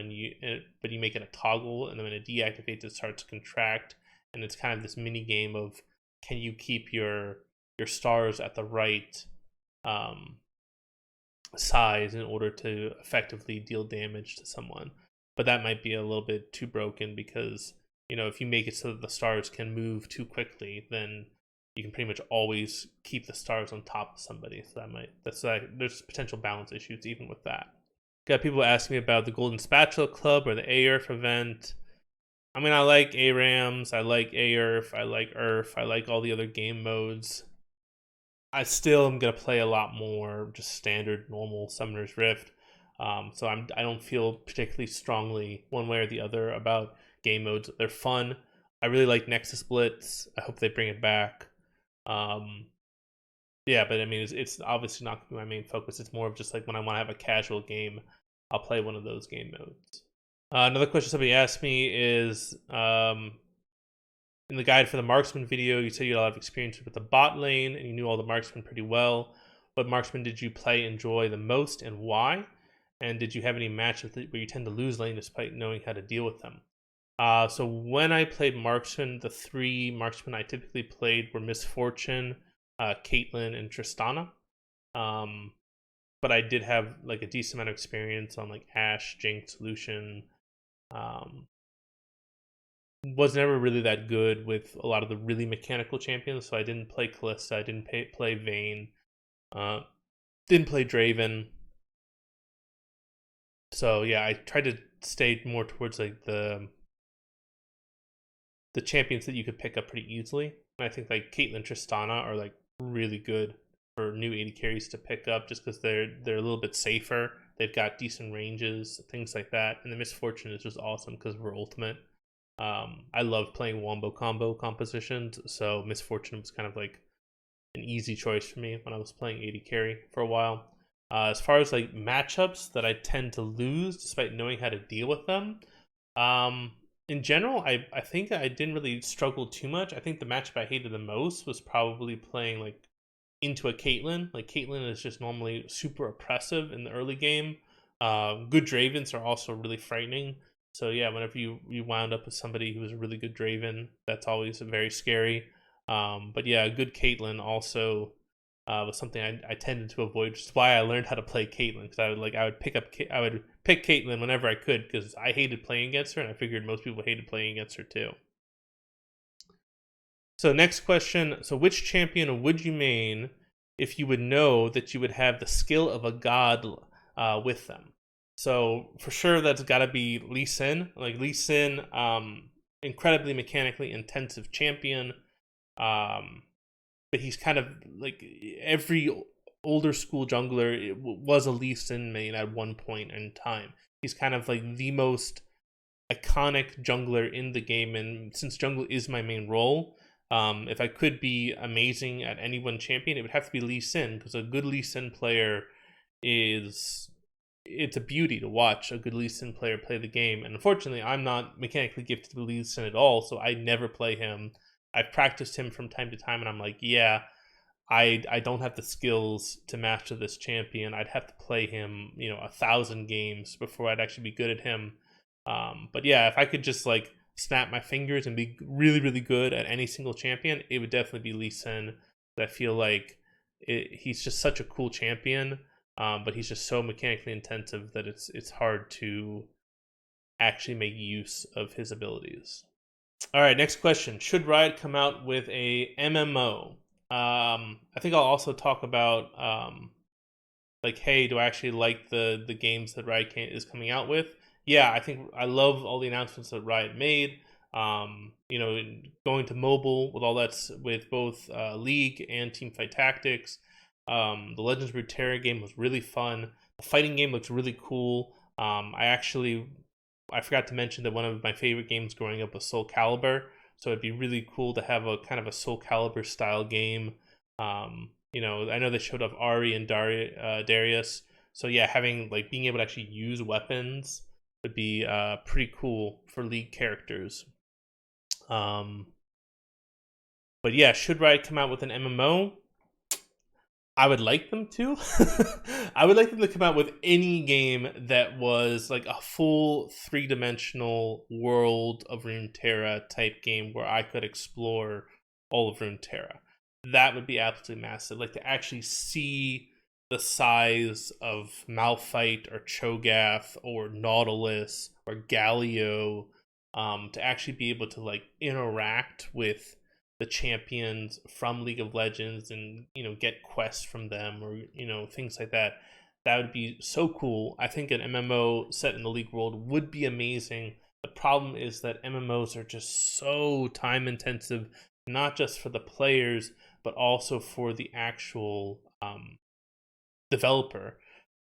but you make it a toggle, and then when it deactivates, it starts to contract, and it's kind of this mini game of can you keep your stars at the right um, size in order to effectively deal damage to someone. But that might be a little bit too broken because if you make it so that the stars can move too quickly, then you can pretty much always keep the stars on top of somebody. So there's potential balance issues even with that. Got people asking me about the Golden Spatula Club or the AERF event. I mean, I like ARAMs, I like AERF, I like ERF, I like all the other game modes. I still am gonna play a lot more just standard normal Summoner's Rift. So I don't feel particularly strongly one way or the other about game modes. They're fun. I really like Nexus Blitz. I hope they bring it back. Yeah, but I mean, it's obviously not gonna be my main focus. It's more of just like when I want to have a casual game, I'll play one of those game modes. Another question somebody asked me is in the guide for the marksman video, you said you had a lot of experience with the bot lane and you knew all the marksmen pretty well. What marksman did you enjoy the most and why? And did you have any matches where you tend to lose lane despite knowing how to deal with them? So when I played marksman, the 3 marksmen I typically played were Misfortune, Caitlyn, and Tristana. But I did have like a decent amount of experience on like Ashe, Jinx, Lucian. Was never really that good with a lot of the really mechanical champions, so I didn't play Kalista, I didn't play Vayne, didn't play Draven. So yeah, I tried to stay more towards like the champions that you could pick up pretty easily. And I think like Caitlyn, Tristana are like really good for new AD carries to pick up just because they're a little bit safer. They've got decent ranges, things like that. And the Misfortune is just awesome because we're ultimate. I love playing wombo combo compositions, so Misfortune was kind of like an easy choice for me when I was playing AD carry for a while. As far as like matchups that I tend to lose despite knowing how to deal with them, in general, I think I didn't really struggle too much. I think the matchup I hated the most was probably playing like into a Caitlyn. Like Caitlyn is just normally super oppressive in the early game. Good Dravens are also really frightening. So yeah, whenever you wound up with somebody who was a really good Draven, that's always very scary. But yeah, a good Caitlyn also was something I tended to avoid, which is why I learned how to play Caitlyn, because I would pick Caitlyn whenever I could because I hated playing against her, and I figured most people hated playing against her too. So next question: so which champion would you main if you would know that you would have the skill of a god with them? So for sure, that's got to be Lee Sin. Like Lee Sin, incredibly mechanically intensive champion. But he's kind of like every older school jungler was a Lee Sin main at one point in time. He's kind of like the most iconic jungler in the game, and since jungle is my main role, if I could be amazing at any one champion, it would have to be Lee Sin, because a good Lee Sin player it's a beauty to watch a good Lee Sin player play the game. And unfortunately, I'm not mechanically gifted to Lee Sin at all, so I never play him. I've practiced him from time to time, and I'm like, yeah, I don't have the skills to master this champion. I'd have to play him, 1,000 games before I'd actually be good at him. But yeah, if I could just like snap my fingers and be really, really good at any single champion, it would definitely be Lee Sin. I feel like he's just such a cool champion, but he's just so mechanically intensive that it's hard to actually make use of his abilities. All right, next question. Should Riot come out with a MMO? I think I'll also talk about like, hey, do I actually like the games that Riot is coming out with? Yeah, I love all the announcements that Riot made. Going to mobile with all that's with both League and Teamfight Tactics. The Legends of Runeterra game was really fun. The fighting game looks really cool. I actually I forgot to mention that one of my favorite games growing up was Soul Calibur, so it'd be really cool to have a kind of a Soul Calibur style game. You know, I know they showed off Ari and Darius, so yeah, having like being able to actually use weapons would be pretty cool for League characters. Um, but yeah, should Riot come out with an MMO? I would like them to. I would like them to come out with any game that was like a full 3-dimensional world of Runeterra type game where I could explore all of Runeterra. That would be absolutely massive. Like to actually see the size of Malphite or Cho'Gath or Nautilus or Galio, to actually be able to like interact with the champions from League of Legends and, you know, get quests from them, or, you know, things like that. That would be so cool. I think an MMO set in the League world would be amazing. The problem is that MMOs are just so time intensive, not just for the players, but also for the actual developer.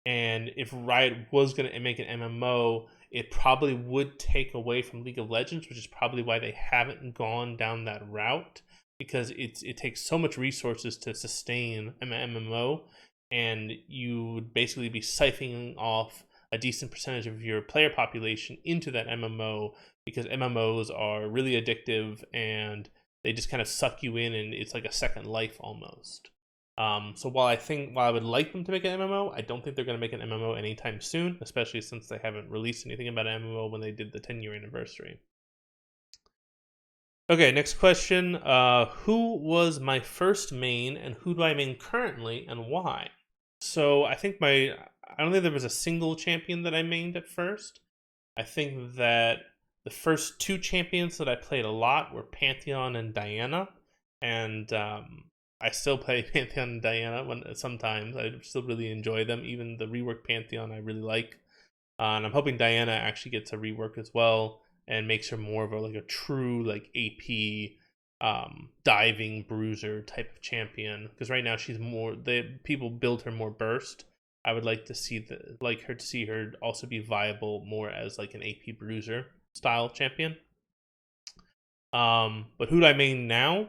And if Riot was going to make an MMO, it probably would take away from League of Legends, which is probably why they haven't gone down that route, because it takes so much resources to sustain an MMO, and you would basically be siphoning off a decent percentage of your player population into that MMO, because MMOs are really addictive and they just kind of suck you in, and it's like a second life almost. So while I would like them to make an MMO, I don't think they're going to make an MMO anytime soon, especially since they haven't released anything about an MMO when they did the 10-year anniversary. Okay, next question. Who was my first main, and who do I main currently, and why? So I don't think there was a single champion that I mained at first. I think that the first two champions that I played a lot were Pantheon and Diana, and I still play Pantheon and Diana sometimes. I still really enjoy them. Even the rework Pantheon I really like. And I'm hoping Diana actually gets a rework as well and makes her more of a true like AP diving bruiser type of champion. Because right now she's more people build her more burst. I would like to see her also be viable more as like an AP bruiser style champion. But who do I main now?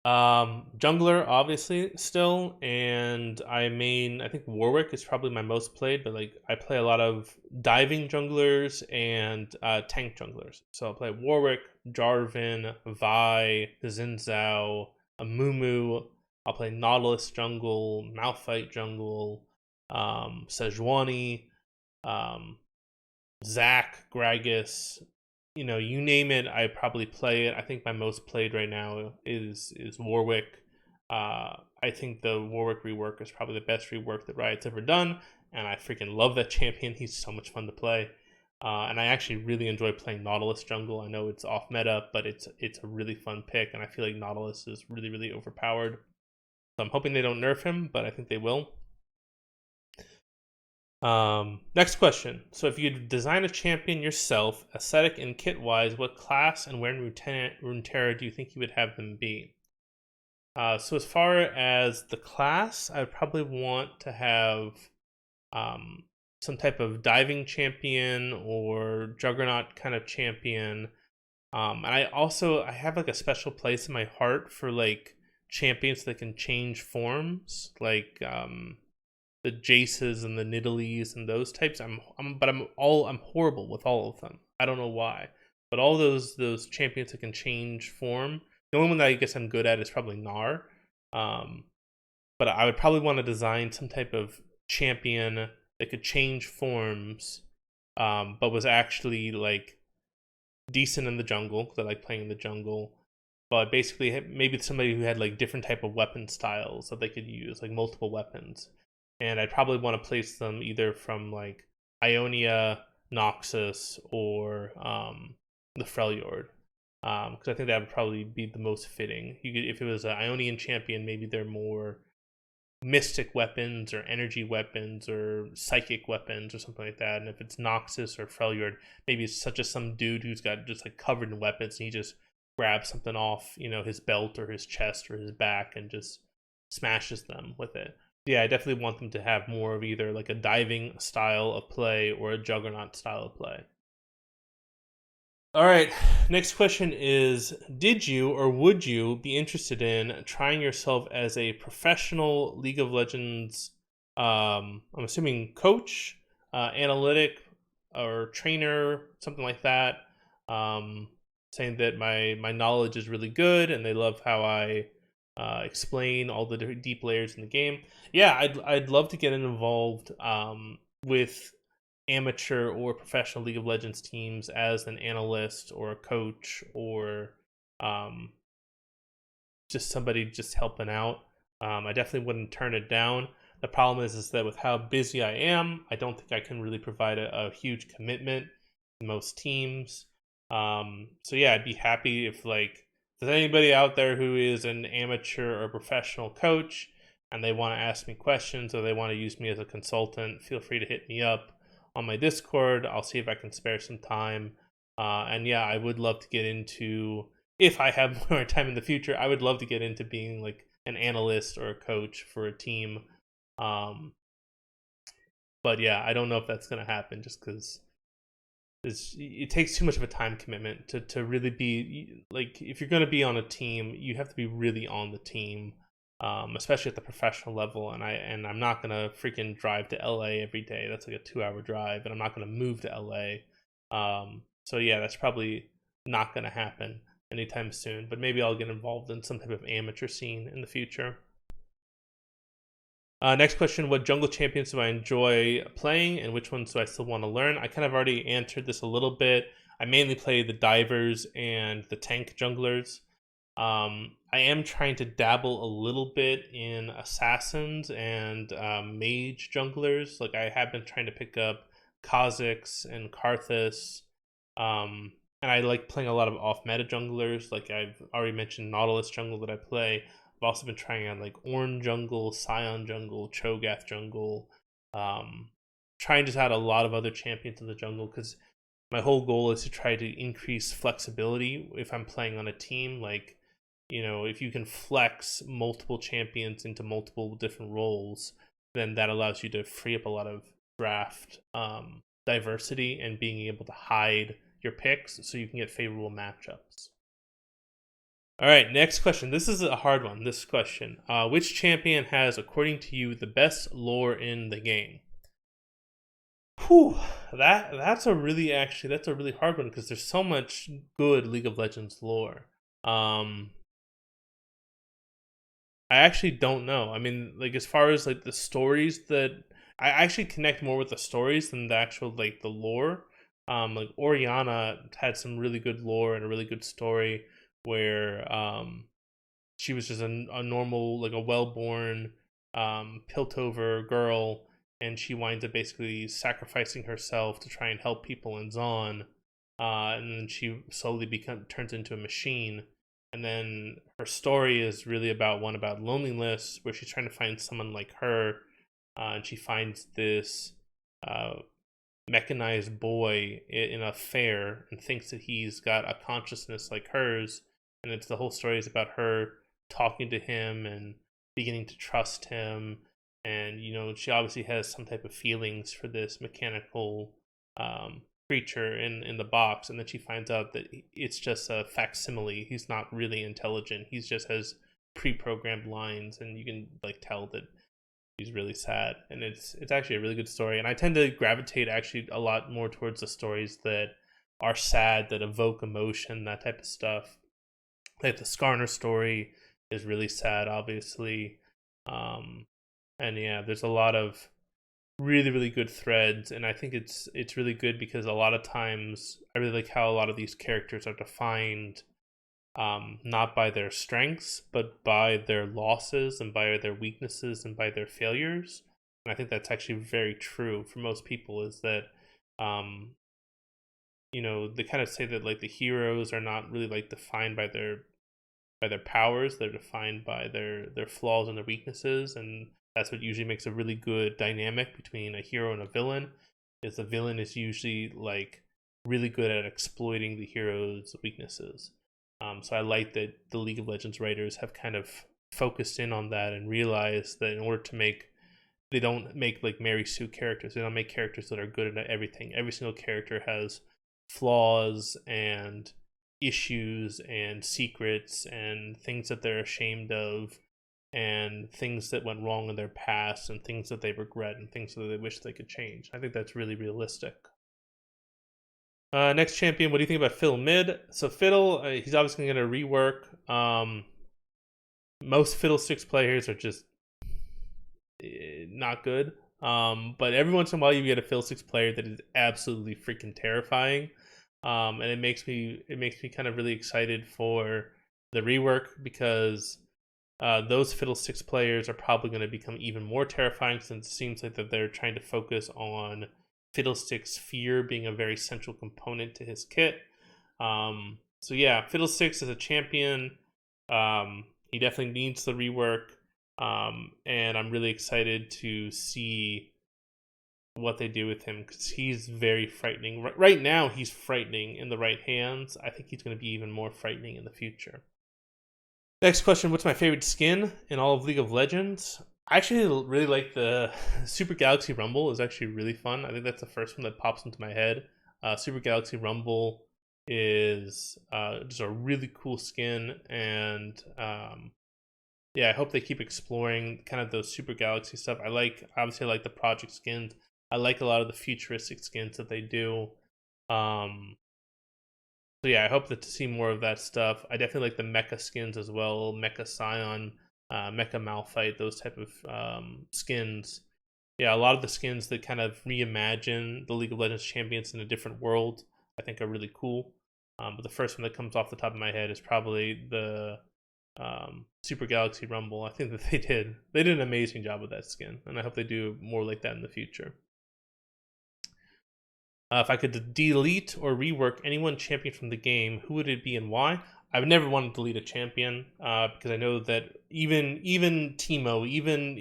Jungler obviously still, and I think Warwick is probably my most played, but like I play a lot of diving junglers and tank junglers. So I'll play Warwick, Jarvan, Vi, Xin Zhao, Amumu. I'll play Nautilus jungle, Malphite jungle, Sejuani, Zac, Gragas, you know, you name it, I probably play it. I think my most played right now is Warwick. I think the Warwick rework is probably the best rework that Riot's ever done, and I freaking love that champion. He's so much fun to play, and I actually really enjoy playing Nautilus jungle. I know it's off meta, but it's a really fun pick, and I feel like Nautilus is really overpowered. So I'm hoping they don't nerf him, but I think they will. Next question. So if you design a champion yourself, aesthetic and kit wise, what class and where in Runeterra do you think you would have them be? So as far as the class, I would probably want to have some type of diving champion or juggernaut kind of champion. And I have like a special place in my heart for like champions that can change forms, like the Jaces and the Nidalees and those types. I'm horrible with all of them. I don't know why, but all those champions that can change form. The only one that I guess I'm good at is probably Gnar. But I would probably want to design some type of champion that could change forms, but was actually like decent in the jungle, because I like playing in the jungle. But basically, maybe somebody who had like different type of weapon styles that they could use, like multiple weapons. And I'd probably want to place them either from like Ionia, Noxus, or the Freljord, because I think that would probably be the most fitting. If it was an Ionian champion, maybe they're more mystic weapons or energy weapons or psychic weapons or something like that. And if it's Noxus or Freljord, maybe it's such as some dude who's got just like covered in weapons, and he just grabs something off, his belt or his chest or his back and just smashes them with it. Yeah, I definitely want them to have more of either like a diving style of play or a juggernaut style of play. All right, next question is, did you or would you be interested in trying yourself as a professional League of Legends, I'm assuming coach, analytic, or trainer, something like that? Um, Saying that my knowledge is really good and they love how I explain all the different deep layers in the game. Yeah, I'd love to get involved with amateur or professional League of Legends teams as an analyst or a coach or um, just somebody just helping out. I definitely wouldn't turn it down. The problem is that with how busy I am, I don't think I can really provide a huge commitment to most teams. So yeah, I'd be happy if if there's anybody out there who is an amateur or professional coach and they want to ask me questions or they want to use me as a consultant, feel free to hit me up on my Discord. I'll see if I can spare some time. And yeah, I would love to get into, if I have more time in the future, I would love to get into being like an analyst or a coach for a team. Um, but yeah, I don't know if that's gonna happen just because it takes too much of a time commitment to really be like, if you're gonna be on a team, you have to be really on the team, especially at the professional level. And I'm not gonna freaking drive to LA every day. That's like a 2 hour drive, and I'm not gonna move to LA. So yeah, that's probably not gonna happen anytime soon. But maybe I'll get involved in some type of amateur scene in the future. Next question: what jungle champions do I enjoy playing, and which ones do I still want to learn? I kind of already answered this a little bit. I mainly play the divers and the tank junglers. I am trying to dabble a little bit in assassins and mage junglers. Like I have been trying to pick up Kha'Zix and Karthus. And I like playing a lot of off meta junglers. Like I've already mentioned Nautilus jungle that I play. I've also been trying out like Ornn jungle, Scion jungle, Cho'Gath jungle. Trying to add a lot of other champions in the jungle because my whole goal is to try to increase flexibility if I'm playing on a team. Like, if you can flex multiple champions into multiple different roles, then that allows you to free up a lot of draft diversity and being able to hide your picks so you can get favorable matchups. All right, next question. This is a hard one. This question: which champion has, according to you, the best lore in the game? Whew, that's a really hard one because there's so much good League of Legends lore. I actually don't know. I mean, like as far as like the stories that I actually connect more with the stories than the actual like the lore. Like Oriana had some really good lore and a really good story where she was just a normal, like a well-born Piltover girl, and she winds up basically sacrificing herself to try and help people in Zaun, and then she slowly turns into a machine. And then her story is really about loneliness, where she's trying to find someone like her, and she finds this uh, mechanized boy in a fair and thinks that he's got a consciousness like hers. And it's the whole story is about her talking to him and beginning to trust him. And she obviously has some type of feelings for this mechanical creature in the box. And then she finds out that it's just a facsimile. He's not really intelligent. He's just has pre-programmed lines, and you can like tell that he's really sad. And it's actually a really good story. And I tend to gravitate actually a lot more towards the stories that are sad, that evoke emotion, that type of stuff. Like the Skarner story is really sad, obviously. And yeah, there's a lot of really really good threads, and I think it's really good because a lot of times I really like how a lot of these characters are defined not by their strengths but by their losses and by their weaknesses and by their failures. And I think that's actually very true for most people, is that um they kind of say that like the heroes are not really like defined by their powers. They're defined by their flaws and their weaknesses, and that's what usually makes a really good dynamic between a hero and a villain. Is the villain is usually like really good at exploiting the hero's weaknesses. So I like that the League of Legends writers have kind of focused in on that and realized that in order to make they don't make like Mary Sue characters. They don't make characters that are good at everything. Every single character has flaws and issues and secrets and things that they're ashamed of and things that went wrong in their past and things that they regret and things that they wish they could change. I think that's really realistic. Next champion, what do you think about Fiddle mid? So Fiddle, he's obviously going to rework. Most Fiddlesticks players are just not good. But every once in a while you get a Fiddlesticks player that is absolutely freaking terrifying. And it makes me kind of really excited for the rework because those Fiddlesticks players are probably going to become even more terrifying since it seems like that they're trying to focus on Fiddlesticks' fear being a very central component to his kit. So yeah, Fiddlesticks is a champion. He definitely needs the rework. And I'm really excited to see what they do with him because he's very frightening. Right now, he's frightening in the right hands. I think he's going to be even more frightening in the future. Next question, what's my favorite skin in all of League of Legends? I actually really like the Super Galaxy Rumble. Is actually really fun. I think that's the first one that pops into my head. Super Galaxy Rumble is just a really cool skin, and yeah, I hope they keep exploring kind of those Super Galaxy stuff. Obviously I like the project skins. I like a lot of the futuristic skins that they do. So yeah, I hope to see more of that stuff. I definitely like the mecha skins as well, Mecha Scion, Mecha Malphite, those type of skins. Yeah, a lot of the skins that kind of reimagine the League of Legends champions in a different world, I think are really cool. But the first one that comes off the top of my head is probably the Super Galaxy Rumble. I think that they did an amazing job with that skin, and I hope they do more like that in the future. If I could delete or rework any one champion from the game, who would it be and why? I've never wanted to delete a champion because I know that even Teemo, even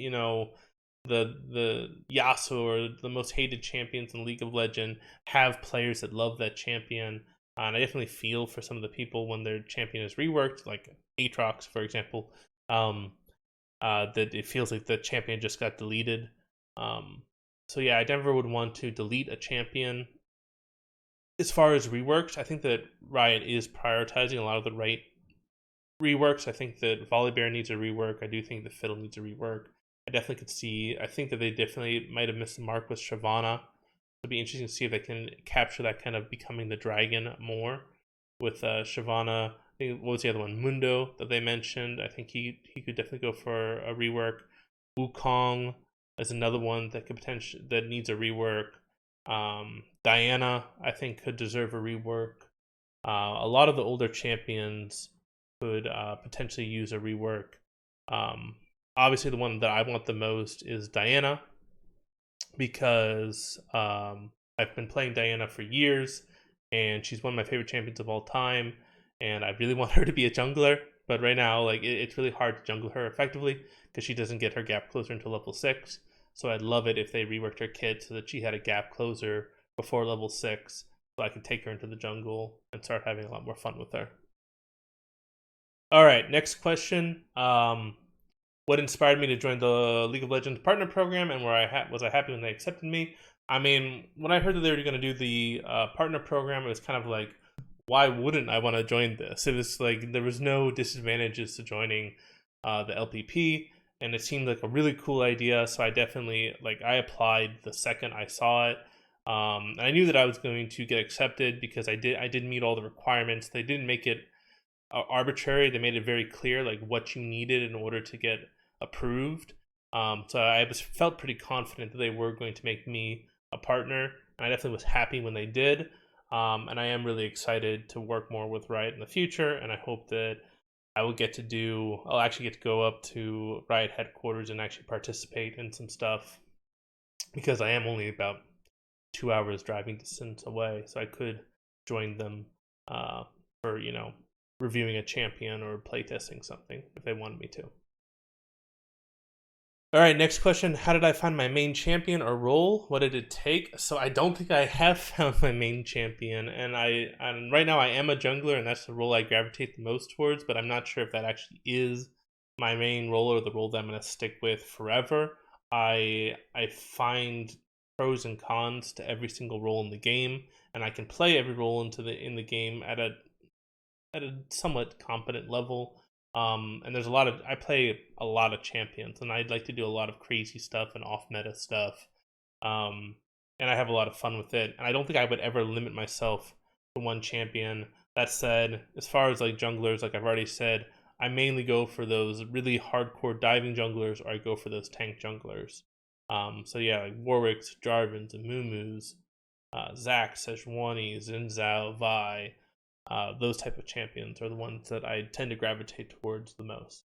the Yasuo or the most hated champions in League of Legends have players that love that champion. And I definitely feel for some of the people when their champion is reworked, like Aatrox, for example, that it feels like the champion just got deleted. So yeah, I never would want to delete a champion. As far as reworks, I think that Riot is prioritizing a lot of the right reworks. I think that Volibear needs a rework. I do think that Fiddle needs a rework. I definitely could see. I think that they definitely might have missed the mark with Shyvana. It'd be interesting to see if they can capture that kind of becoming the dragon more with Shyvana. I think, what was the other one? Mundo that they mentioned. I think he could definitely go for a rework. Wukong is another one that could that needs a rework. Diana, I think, could deserve a rework. A lot of the older champions could potentially use a rework. Obviously, the one that I want the most is Diana because I've been playing Diana for years, and she's one of my favorite champions of all time, and I really want her to be a jungler. But right now, like it's really hard to jungle her effectively because she doesn't get her gap closer until level 6. So I'd love it if they reworked her kit so that she had a gap closer before level 6, so I could take her into the jungle and start having a lot more fun with her. All right, next question. What inspired me to join the League of Legends partner program, and was I happy when they accepted me? I mean, when I heard that they were going to do the partner program, it was kind of like, why wouldn't I want to join this? It was like there was no disadvantages to joining the LPP, and it seemed like a really cool idea. So I definitely I applied the second I saw it. And I knew that I was going to get accepted because I did meet all the requirements. They didn't make it arbitrary. They made it very clear like what you needed in order to get approved. So I felt pretty confident that they were going to make me a partner, and I definitely was happy when they did. And I am really excited to work more with Riot in the future, and I hope that I'll actually get to go up to Riot headquarters and actually participate in some stuff because I am only about 2 hours driving distance away, so I could join them for reviewing a champion or playtesting something if they wanted me to. All right, next question. How did I find my main champion or role? What did it take? So I don't think I have found my main champion, and right now I am a jungler, and that's the role I gravitate the most towards, but I'm not sure if that actually is my main role or the role that I'm going to stick with forever. I find pros and cons to every single role in the game, and I can play every role in the game at a somewhat competent level. And there's a lot of I play a lot of champions, and I'd like to do a lot of crazy stuff and off meta stuff. Um, and I have a lot of fun with it. And I don't think I would ever limit myself to one champion. That said, as far as like junglers, like I've already said, I mainly go for those really hardcore diving junglers, or I go for those tank junglers. So yeah, like Warwicks, Jarvans, and Muumuus, Zac, Sejuani, Xin Zhao, Vi, those type of champions are the ones that I tend to gravitate towards the most.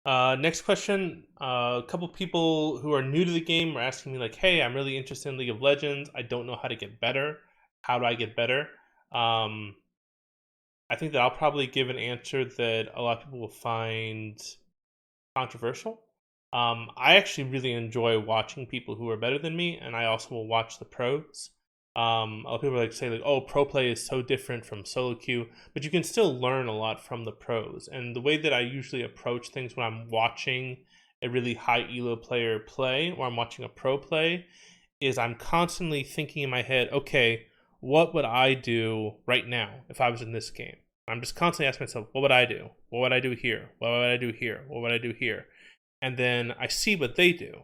Next question. A couple people who are new to the game are asking me like, "Hey, I'm really interested in League of Legends. I don't know how to get better. How do I get better?" Um, I think that I'll probably give an answer that a lot of people will find controversial. I actually really enjoy watching people who are better than me, and I also will watch the pros. A lot of people like say like, "Oh, pro play is so different from solo queue," but you can still learn a lot from the pros. And the way that I usually approach things when I'm watching a really high elo player play, or I'm watching a pro play, is I'm constantly thinking in my head, "Okay, what would I do right now if I was in this game?" I'm just constantly asking myself, "What would I do? What would I do here? What would I do here? What would I do here?" And then I see what they do.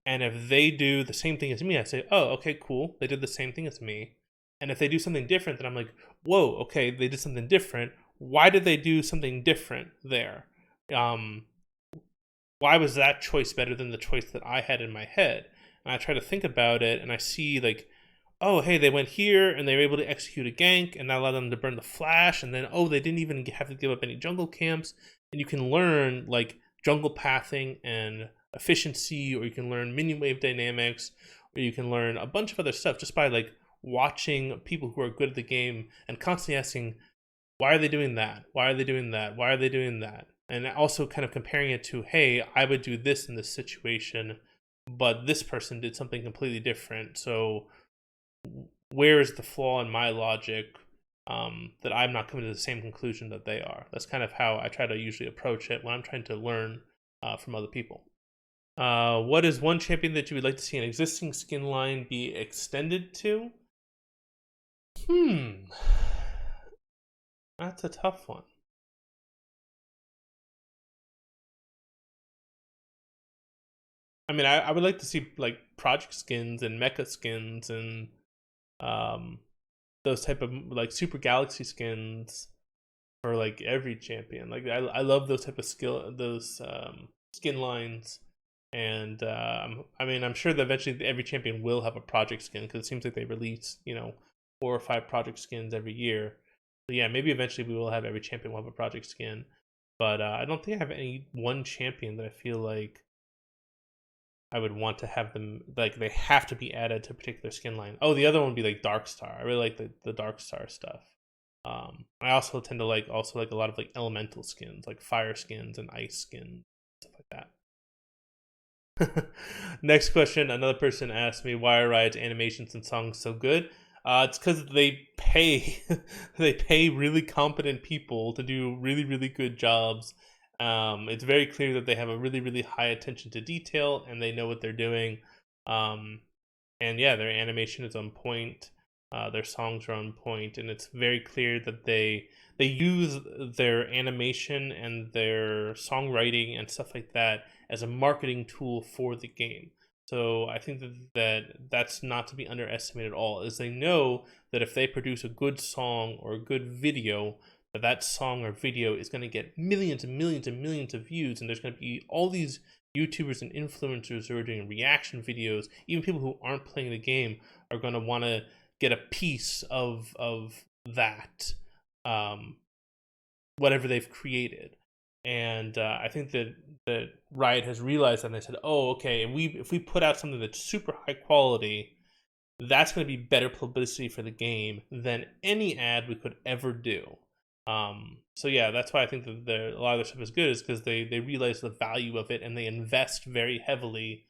And if they do the same thing as me, I say, "Oh, okay, cool. They did the same thing as me." And if they do something different, then I'm like, "Whoa, okay, they did something different. Why did they do something different there? Um, why was that choice better than the choice that I had in my head?" And I try to think about it, and I see like, oh, hey, they went here and they were able to execute a gank, and that allowed them to burn the flash, and then oh, they didn't even have to give up any jungle camps. And you can learn like jungle pathing and efficiency, or you can learn minion wave dynamics, or you can learn a bunch of other stuff just by like watching people who are good at the game and constantly asking, why are they doing that? Why are they doing that? Why are they doing that? And also kind of comparing it to, hey, I would do this in this situation, but this person did something completely different. So where is the flaw in my logic, that I'm not coming to the same conclusion that they are? That's kind of how I try to usually approach it when I'm trying to learn from other people. What is one champion that you would like to see an existing skin line be extended to? Hmm, that's a tough one. I mean, I would like to see like project skins and mecha skins and um, those type of like super galaxy skins for like every champion. Like I love those type of those skin lines. And I mean, I'm sure that eventually every champion will have a project skin, because it seems like they release, 4 or 5 project skins every year. So yeah, maybe eventually we will have every champion will have a project skin. But I don't think I have any one champion that I feel like I would want to have them, like they have to be added to a particular skin line. Oh, the other one would be like Darkstar. I really like the Darkstar stuff. I also tend to like a lot of like elemental skins, like fire skins and ice skins, stuff like that. Next question. Another person asked me, why are Riot's animations and songs so good? It's because they pay they pay really competent people to do really really good jobs. It's very clear that they have a really really high attention to detail, and they know what they're doing. Um, and yeah, their animation is on point. Their songs are on point, and it's very clear that they use their animation and their songwriting and stuff like that as a marketing tool for the game. So I think that's not to be underestimated at all. Is they know that if they produce a good song or a good video, that song or video is going to get millions and millions and millions of views, and there's going to be all these YouTubers and influencers who are doing reaction videos. Even people who aren't playing the game are going to want to get a piece of that, um, whatever they've created. And I think that Riot has realized that, and they said, "Oh, okay, if we put out something that's super high quality, that's going to be better publicity for the game than any ad we could ever do." So yeah, that's why I think that a lot of their stuff is good, is because they realize the value of it, and they invest very heavily,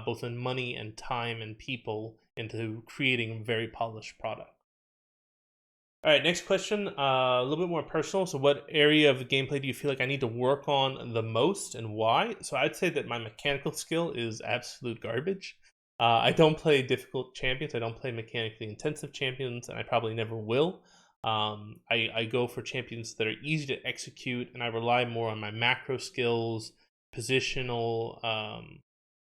both in money and time and people, into creating a very polished product. All right, next question. A little bit more personal. So, what area of the gameplay do you feel like I need to work on the most, and why? So, I'd say that my mechanical skill is absolute garbage. I don't play difficult champions. I don't play mechanically intensive champions, and I probably never will. I go for champions that are easy to execute, and I rely more on my macro skills, positional,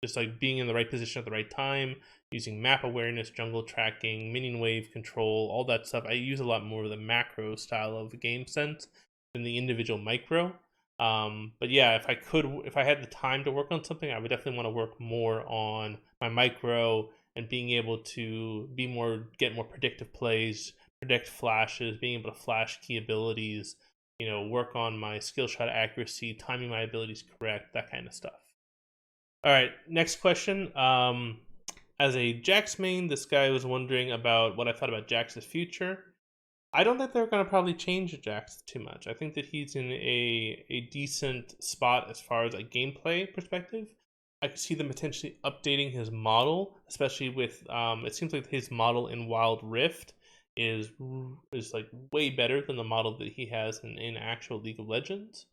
just like being in the right position at the right time, using map awareness, jungle tracking, minion wave control, all that stuff. I use a lot more of the macro style of the game sense than the individual micro. But yeah, if I had the time to work on something, I would definitely want to work more on my micro and being able to get more predictive plays, predict flashes, being able to flash key abilities, work on my skill shot accuracy, timing my abilities correct, that kind of stuff. All right, next question. As a Jax main, this guy was wondering about what I thought about Jax's future. I don't think they're going to probably change Jax too much. I think that he's in a decent spot as far as a gameplay perspective. I could see them potentially updating his model, especially with it seems like his model in Wild Rift is like way better than the model that he has in actual League of Legends.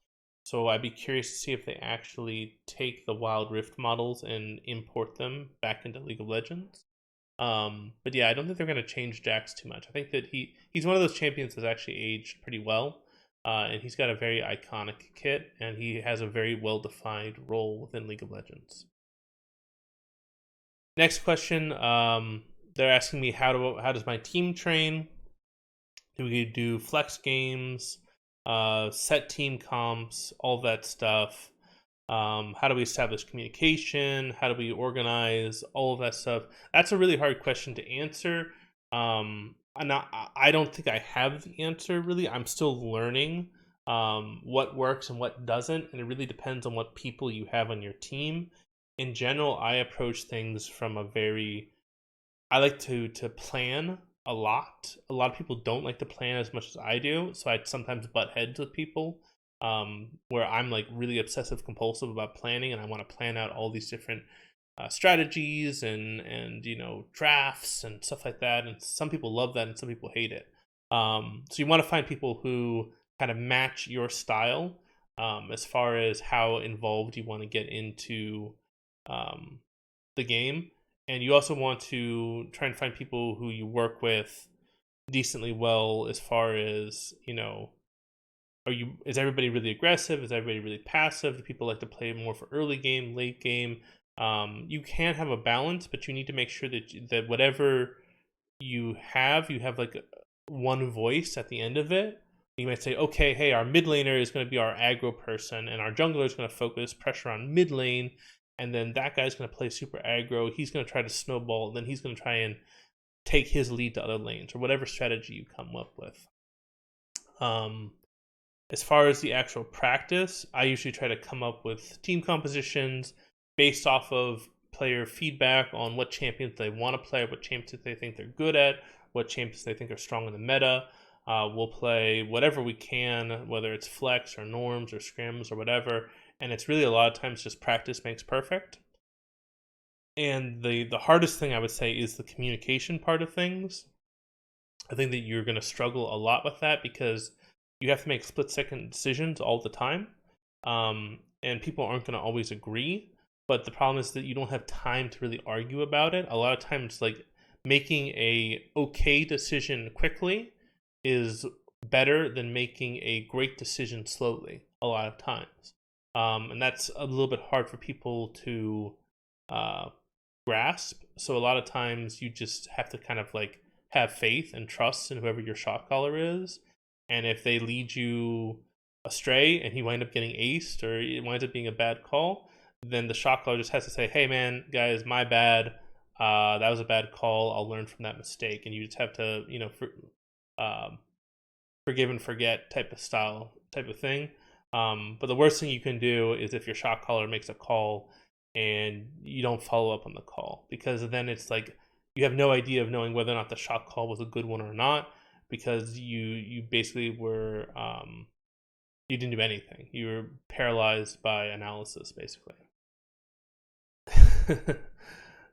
So I'd be curious to see if they actually take the Wild Rift models and import them back into League of Legends. But yeah, I don't think they're going to change Jax too much. I think that he's one of those champions that's actually aged pretty well, and he's got a very iconic kit, and he has a very well defined role within League of Legends. Next question. They're asking me how does my team train? Do we do flex games, set team comps, all that stuff? How do we establish communication? How do we organize all of that stuff? That's a really hard question to answer. I don't think I have the answer really. I'm still learning what works and what doesn't, and it really depends on what people you have on your team. In general, I approach things from I like to plan a lot. A lot of people don't like to plan as much as I do, so I sometimes butt heads with people. Where I'm like really obsessive compulsive about planning, and I want to plan out all these different strategies and drafts and stuff like that. And some people love that, and some people hate it. So you want to find people who kind of match your style as far as how involved you want to get into um, the game, and you also want to try and find people who you work with decently well as far as is everybody really aggressive? Is everybody really passive? Do people like to play more for early game, late game? You can have a balance, but you need to make sure that whatever you have like one voice at the end of it. You might say, okay, hey, our mid laner is going to be our aggro person, and our jungler is going to focus pressure on mid lane, and then that guy's going to play super aggro. He's going to try to snowball, and then he's going to try and take his lead to other lanes, or whatever strategy you come up with. As far as the actual practice, I usually try to come up with team compositions based off of player feedback on what champions they want to play, what champions they think they're good at, what champions they think are strong in the meta. We'll play whatever we can, whether it's flex or norms or scrims or whatever. And it's really a lot of times just practice makes perfect. And the hardest thing I would say is the communication part of things. I think that you're going to struggle a lot with that because you have to make split-second decisions all the time, and people aren't going to always agree. But the problem is that you don't have time to really argue about it. A lot of times, like making a okay decision quickly is better than making a great decision slowly. A lot of times, and that's a little bit hard for people to grasp. So a lot of times, you just have to kind of like have faith and trust in whoever your shot caller is. And if they lead you astray and he wind up getting aced or it winds up being a bad call, then the shot caller just has to say, hey man, guys, my bad. That was a bad call. I'll learn from that mistake. And you just have to, forgive and forget type of thing. But the worst thing you can do is if your shot caller makes a call and you don't follow up on the call, because then it's like you have no idea of knowing whether or not the shot call was a good one or not, because you basically were you didn't do anything. You were paralyzed by analysis, basically.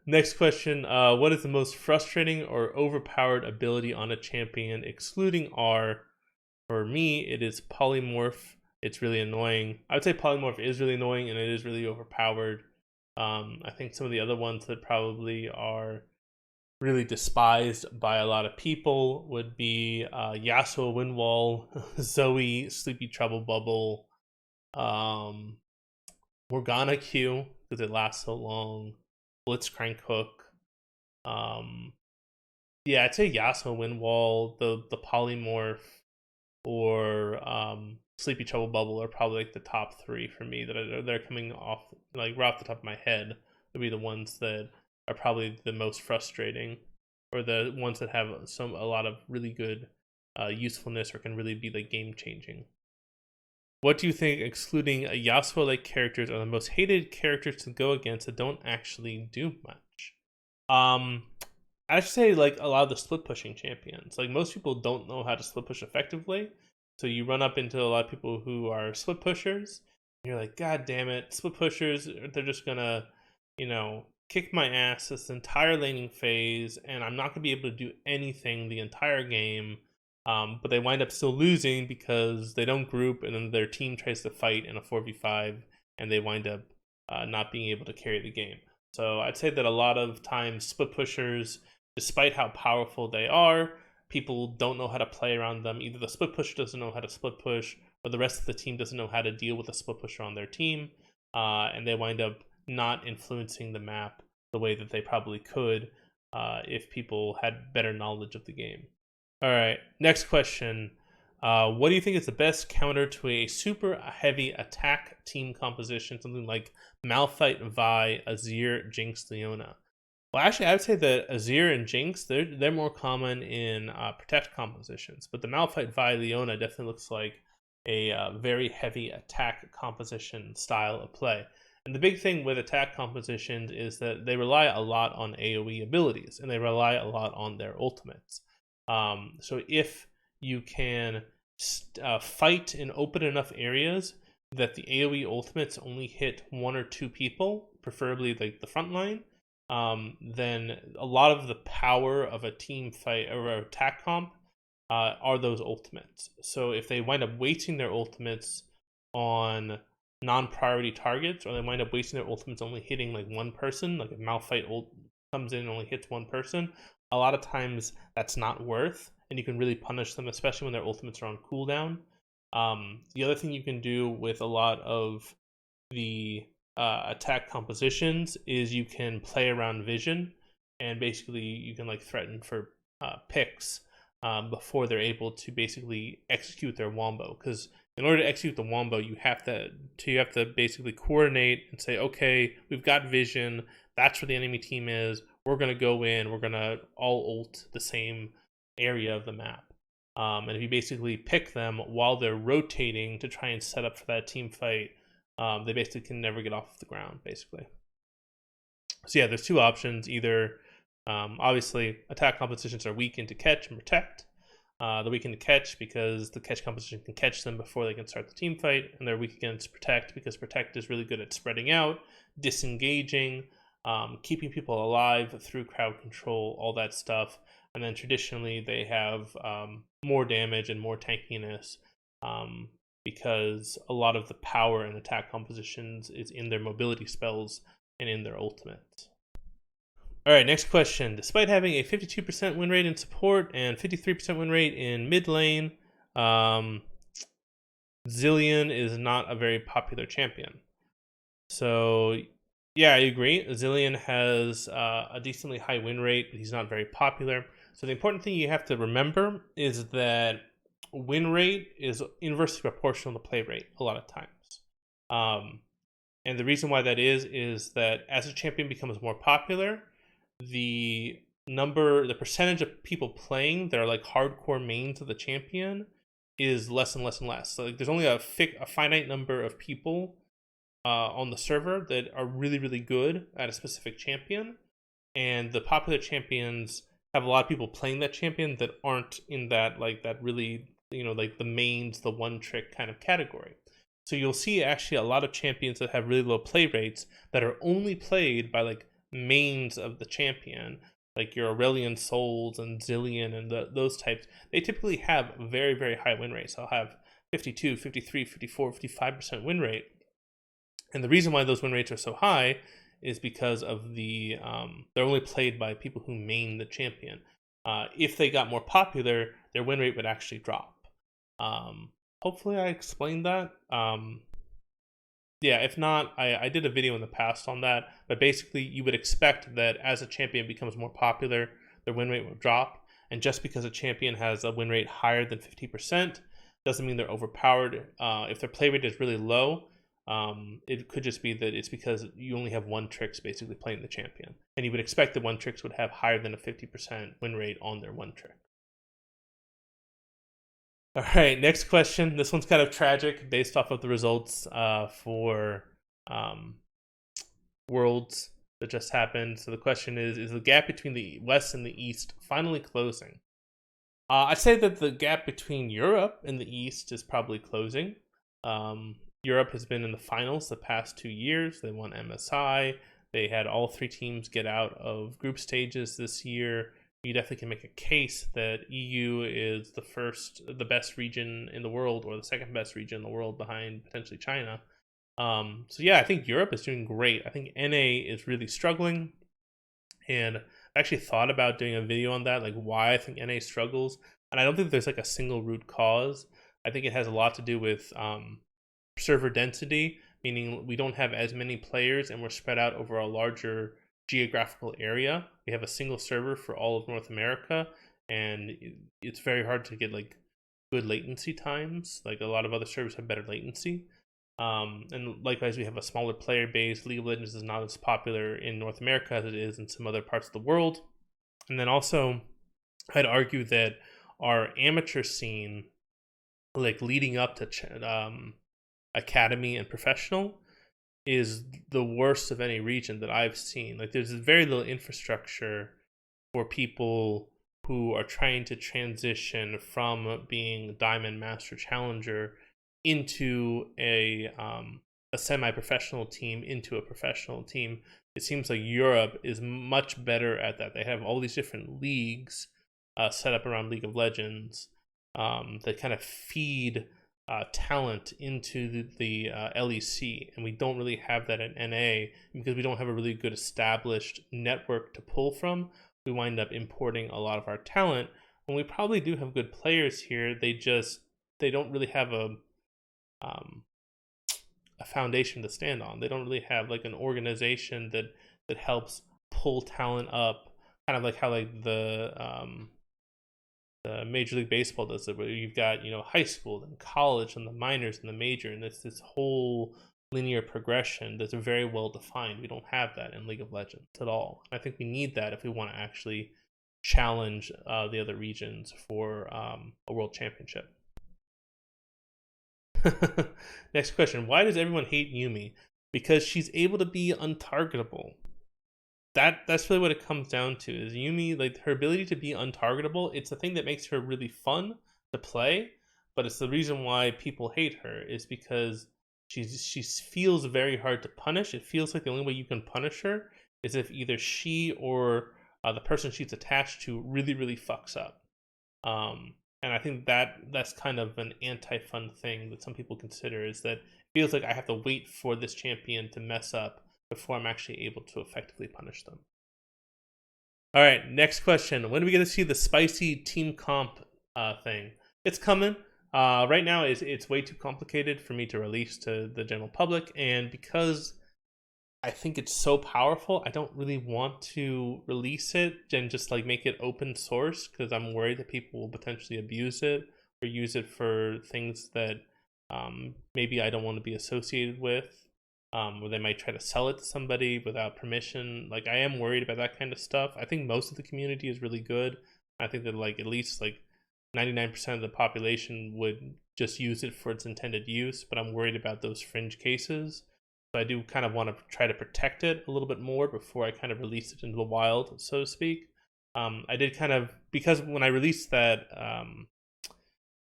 Next question. What is the most frustrating or overpowered ability on a champion, excluding R? For me, it is polymorph. It's really annoying. I would say polymorph is really annoying and it is really overpowered. I think some of the other ones that probably are really despised by a lot of people would be Yasuo Windwall, Zoe Sleepy Trouble Bubble, Morgana Q because it lasts so long, Blitzcrank Hook. Yeah, I'd say Yasuo Windwall, the polymorph, or Sleepy Trouble Bubble are probably like the top three for me that they're coming off like right off the top of my head. Would be the ones that are probably the most frustrating, or the ones that have a lot of really good usefulness or can really be like game changing. What do you think, excluding Yasuo like characters, are the most hated characters to go against that don't actually do much? I should say like a lot of the split pushing champions. Like most people don't know how to split push effectively. So you run up into a lot of people who are split pushers. And you're like, God damn it, split pushers, they're just gonna, kick my ass this entire laning phase, and I'm not gonna be able to do anything the entire game. But they wind up still losing because they don't group, and then their team tries to fight in a 4v5, and they wind up not being able to carry the game. So I'd say that a lot of times split pushers, despite how powerful they are, people don't know how to play around them. Either the split pusher doesn't know how to split push, or the rest of the team doesn't know how to deal with a split pusher on their team, and they wind up not influencing the map the way that they probably could if people had better knowledge of the game. All right, next question. What do you think is the best counter to a super heavy attack team composition, something like Malphite, Vi, Azir, Jinx, Leona? Well, actually, I would say that Azir and Jinx, they're more common in protect compositions, but the Malphite, Vi, Leona definitely looks like a very heavy attack composition style of play. And the big thing with attack compositions is that they rely a lot on AoE abilities, and they rely a lot on their ultimates. So if you can fight in open enough areas that the AoE ultimates only hit one or two people, preferably like the front line, then a lot of the power of a team fight or attack comp are those ultimates. So if they wind up wasting their ultimates on non-priority targets, or they wind up wasting their ultimates only hitting like one person, like if Malphite ult comes in and only hits one person, a lot of times that's not worth, and you can really punish them, especially when their ultimates are on cooldown. The other thing you can do with a lot of the attack compositions is you can play around vision, and basically you can like threaten for picks before they're able to basically execute their wombo. Because in order to execute the wombo, you have to basically coordinate and say, okay, we've got vision. That's where the enemy team is. We're gonna go in. We're gonna all ult the same area of the map. And if you basically pick them while they're rotating to try and set up for that team fight, they basically can never get off the ground, basically. So yeah, there's two options. Either, obviously, attack compositions are weak into catch and protect. They're weak into catch because the catch composition can catch them before they can start the team fight, and they're weak against protect because protect is really good at spreading out, disengaging, keeping people alive through crowd control, all that stuff. And then traditionally they have more damage and more tankiness because a lot of the power in attack compositions is in their mobility spells and in their ultimates. All right, next question. Despite having a 52% win rate in support and 53% win rate in mid lane, Zilean is not a very popular champion. So yeah, I agree. Zilean has a decently high win rate, but he's not very popular. So the important thing you have to remember is that win rate is inversely proportional to play rate a lot of times. And the reason why that is that as a champion becomes more popular, the percentage of people playing that are like hardcore mains of the champion is less and less and less. So like, there's only a finite number of people on the server that are really, really good at a specific champion, and the popular champions have a lot of people playing that champion that aren't in that really, like the mains, the one trick kind of category. So you'll see actually a lot of champions that have really low play rates that are only played by like mains of the champion, like your Aurelian Souls and Zillion and those types, they typically have very, very high win rates. They'll have 52, 53, 54, 55% win rate. And the reason why those win rates are so high is because of they're only played by people who main the champion. If they got more popular, their win rate would actually drop. Hopefully I explained that. Yeah, if not, I did a video in the past on that, but basically you would expect that as a champion becomes more popular, their win rate will drop. And just because a champion has a win rate higher than 50% doesn't mean they're overpowered. If their play rate is really low, it could just be that it's because you only have one Trix basically playing the champion. And you would expect the one Trix would have higher than a 50% win rate on their one Trix. All right, next question. This one's kind of tragic based off of the results for Worlds that just happened. So the question is the gap between the West and the East finally closing? I'd say that the gap between Europe and the East is probably closing. Europe has been in the finals the past 2 years. They won MSI. They had all 3 teams get out of group stages this year. You definitely can make a case that EU is the best region in the world, or the second best region in the world behind potentially China. So yeah, I think Europe is doing great. I think NA is really struggling, and I actually thought about doing a video on that, like why I think NA struggles. And I don't think there's like a single root cause. I think it has a lot to do with server density, meaning we don't have as many players and we're spread out over a larger geographical area. We have a single server for all of North America, and it's very hard to get like good latency times. Like a lot of other servers have better latency. And likewise, we have a smaller player base. League of Legends is not as popular in North America as it is in some other parts of the world. And then also, I'd argue that our amateur scene, like leading up to academy and professional, is the worst of any region that I've seen. Like there's very little infrastructure for people who are trying to transition from being Diamond, Master, Challenger into a semi-professional team into a professional team. It seems like Europe is much better at that. They have all these different leagues set up around League of Legends that kind of feed talent into the LEC, and we don't really have that at NA because we don't have a really good established network to pull from. We wind up importing a lot of our talent, and we probably do have good players here. They don't really have a foundation to stand on. They don't really have like an organization that helps pull talent up, kind of like how like the Major League Baseball does it, where you've got, you know, high school and college and the minors and the major, and it's this whole linear progression that's very well defined. We don't have that in League of Legends at all. I think we need that if we want to actually challenge the other regions for a world championship. Next question. Why does everyone hate Yummi? Because she's able to be untargetable. That's really what it comes down to, is Yummi, like her ability to be untargetable. It's the thing that makes her really fun to play, but it's the reason why people hate her, is because she feels very hard to punish. It feels like the only way you can punish her is if either she or the person she's attached to really, really fucks up. And I think that's kind of an anti-fun thing that some people consider, is that it feels like I have to wait for this champion to mess up before I'm actually able to effectively punish them. All right, next question. When are we going to see the spicy team comp thing? It's coming. Right now, it's way too complicated for me to release to the general public, and because I think it's so powerful, I don't really want to release it and just like make it open source, because I'm worried that people will potentially abuse it or use it for things that maybe I don't want to be associated with, or they might try to sell it to somebody without permission. Like, I am worried about that kind of stuff. I think most of the community is really good. I think that like at least like 99% of the population would just use it for its intended use, but I'm worried about those fringe cases. So I do kind of want to try to protect it a little bit more before I kind of release it into the wild, so to speak. I did kind of, because when I released that,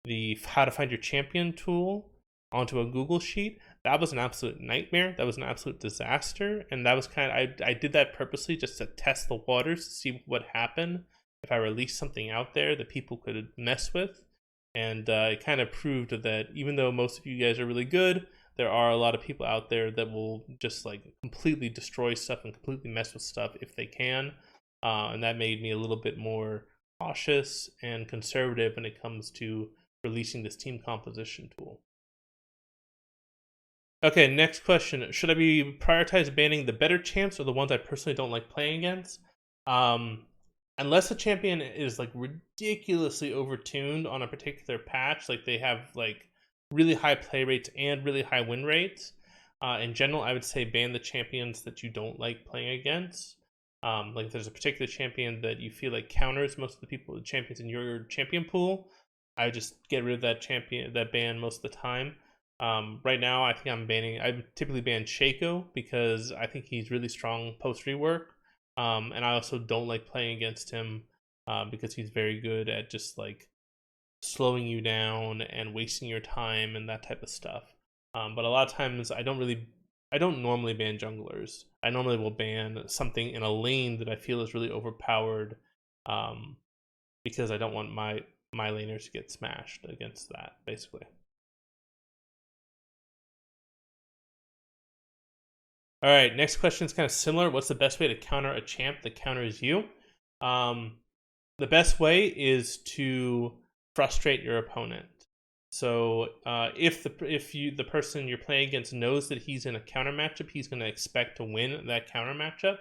the how to find your champion tool onto a Google sheet, that was an absolute nightmare. That was an absolute disaster, and that was I did that purposely just to test the waters to see what happened if I released something out there that people could mess with. And it kind of proved that even though most of you guys are really good, there are a lot of people out there that will just like completely destroy stuff and completely mess with stuff if they can. And that made me a little bit more cautious and conservative when it comes to releasing this team composition tool. Okay, next question. Should I be prioritize banning the better champs or the ones I personally don't like playing against? Unless a champion is like ridiculously overtuned on a particular patch, like they have like really high play rates and really high win rates. In general, I would say ban the champions that you don't like playing against. Like if there's a particular champion that you feel like counters most of the champions in your champion pool, I would just get rid of that ban most of the time. Right now, I think I typically ban Shaco because I think he's really strong post rework. And I also don't like playing against him because he's very good at just like slowing you down and wasting your time and that type of stuff. But a lot of times I don't normally ban junglers. I normally will ban something in a lane that I feel is really overpowered because I don't want my laners to get smashed against that, basically. All right, next question is kind of similar. What's the best way to counter a champ that counters you? The best way is to frustrate your opponent. So if the person you're playing against knows that he's in a counter matchup, he's going to expect to win that counter matchup.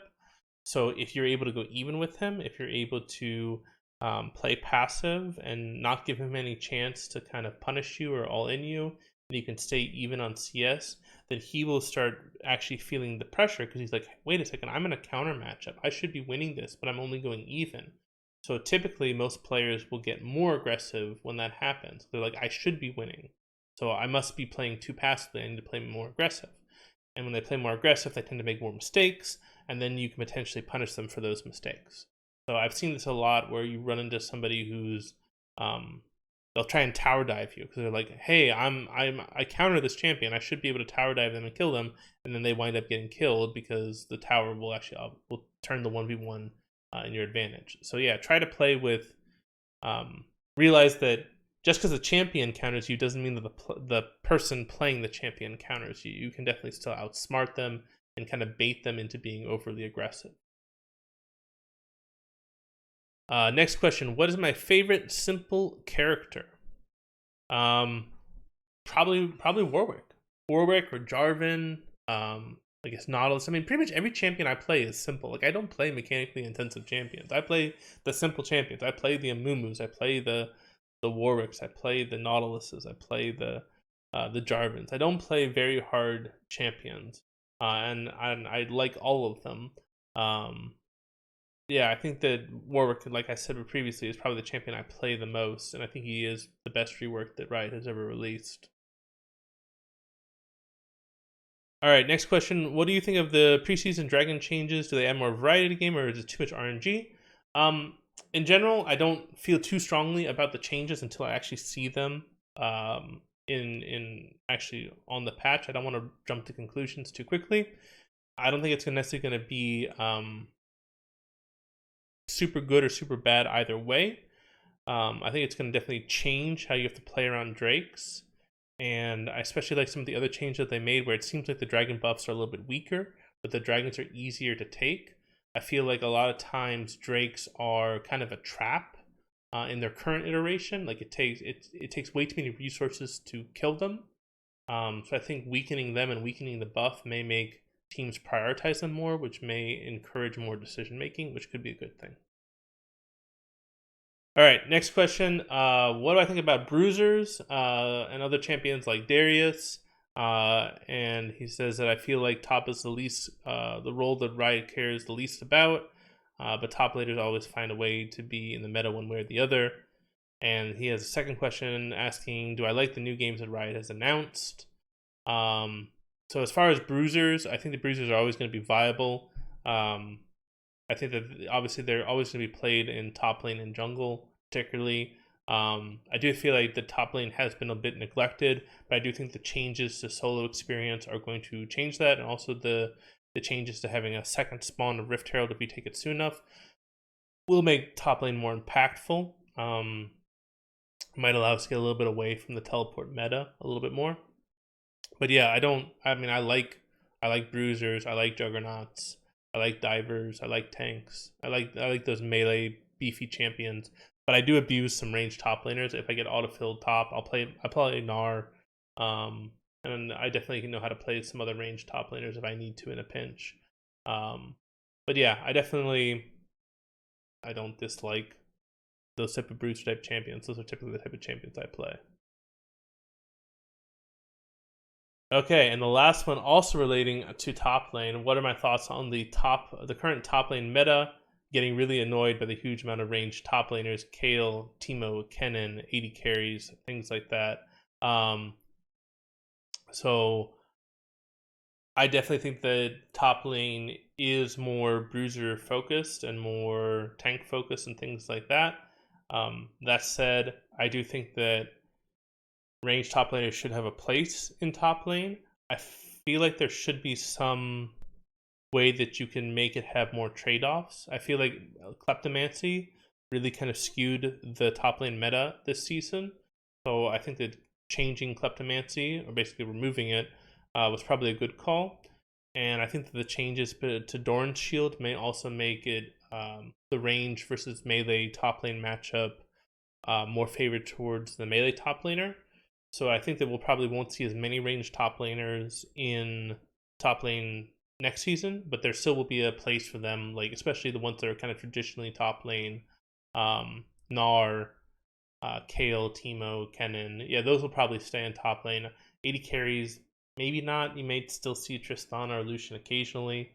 So if you're able to go even with him, if you're able to play passive and not give him any chance to kind of punish you or all in you, and you can stay even on CS, then he will start actually feeling the pressure because he's like, wait a second, I'm in a counter matchup. I should be winning this, but I'm only going even. So typically most players will get more aggressive when that happens. They're like, I should be winning. So I must be playing too passively. I need to play more aggressive. And when they play more aggressive, they tend to make more mistakes, and then you can potentially punish them for those mistakes. So I've seen this a lot where you run into somebody who's they'll try and tower dive you because they're like, hey, I counter this champion, I should be able to tower dive them and kill them, and then they wind up getting killed because the tower will actually will turn the 1v1 in your advantage. So yeah, try to play with realize that just because the champion counters you doesn't mean that the person playing the champion counters you. You can definitely still outsmart them and kind of bait them into being overly aggressive. Next question. What is my favorite simple character? Probably Warwick. Warwick or Jarvan. I guess Nautilus. I mean, pretty much every champion I play is simple. Like I don't play mechanically intensive champions. I play the simple champions. I play the Amumus. I play the Warwicks. I play the Nautiluses. I play the Jarvans. I don't play very hard champions. And I like all of them. Yeah, I think that Warwick, like I said previously, is probably the champion I play the most, and I think he is the best rework that Riot has ever released. All right, next question. What do you think of the preseason dragon changes? Do they add more variety to the game, or is it too much RNG? In general, I don't feel too strongly about the changes until I actually see them in actually on the patch. I don't want to jump to conclusions too quickly. I don't think it's necessarily going to be super good or super bad either way. I think it's going to definitely change how you have to play around drakes, and I especially like some of the other changes that they made where it seems like the dragon buffs are a little bit weaker, but the dragons are easier to take. I feel like a lot of times drakes are kind of a trap in their current iteration. Like it takes way too many resources to kill them. So I think weakening them and weakening the buff may make teams prioritize them more, which may encourage more decision making, which could be a good thing. All right, next question. What do I think about bruisers and other champions like Darius? And he says that I feel like top is the role that Riot cares the least about, but top laners always find a way to be in the meta one way or the other. And he has a second question asking, do I like the new games that Riot has announced? So as far as bruisers, I think the bruisers are always going to be viable. I think that obviously they're always going to be played in top lane and jungle, particularly. I do feel like the top lane has been a bit neglected, but I do think the changes to solo experience are going to change that, and also the changes to having a second spawn of Rift Herald if we take it soon enough will make top lane more impactful. Might allow us to get a little bit away from the teleport meta a little bit more. But yeah, I like bruisers, I like juggernauts, I like divers, I like tanks. I like those melee beefy champions. But I do abuse some ranged top laners. If I get autofilled top, I play Gnar. And I definitely know how to play some other ranged top laners if I need to in a pinch. But yeah, I don't dislike those type of bruiser type champions. Those are typically the type of champions I play. Okay, and the last one also relating to top lane. What are my thoughts on the current top lane meta? Getting really annoyed by the huge amount of ranged top laners, Kayle, Teemo, Kennen, AD carries, things like that. So I definitely think that top lane is more bruiser focused and more tank focused and things like that. That said, I do think that ranged top laners should have a place in top lane. I feel like there should be some way that you can make it have more trade-offs. I feel like Kleptomancy really kind of skewed the top lane meta this season. So I think that changing Kleptomancy, or basically removing it, was probably a good call. And I think that the changes to Doran's Shield may also make it the range versus melee top lane matchup more favored towards the melee top laner. So I think that we'll probably won't see as many ranged top laners in top lane next season, but there still will be a place for them, like especially the ones that are kind of traditionally top lane. Gnar, Kayle, Teemo, Kennen. Yeah, those will probably stay in top lane. AD carries, maybe not. You may still see Tristana or Lucian occasionally.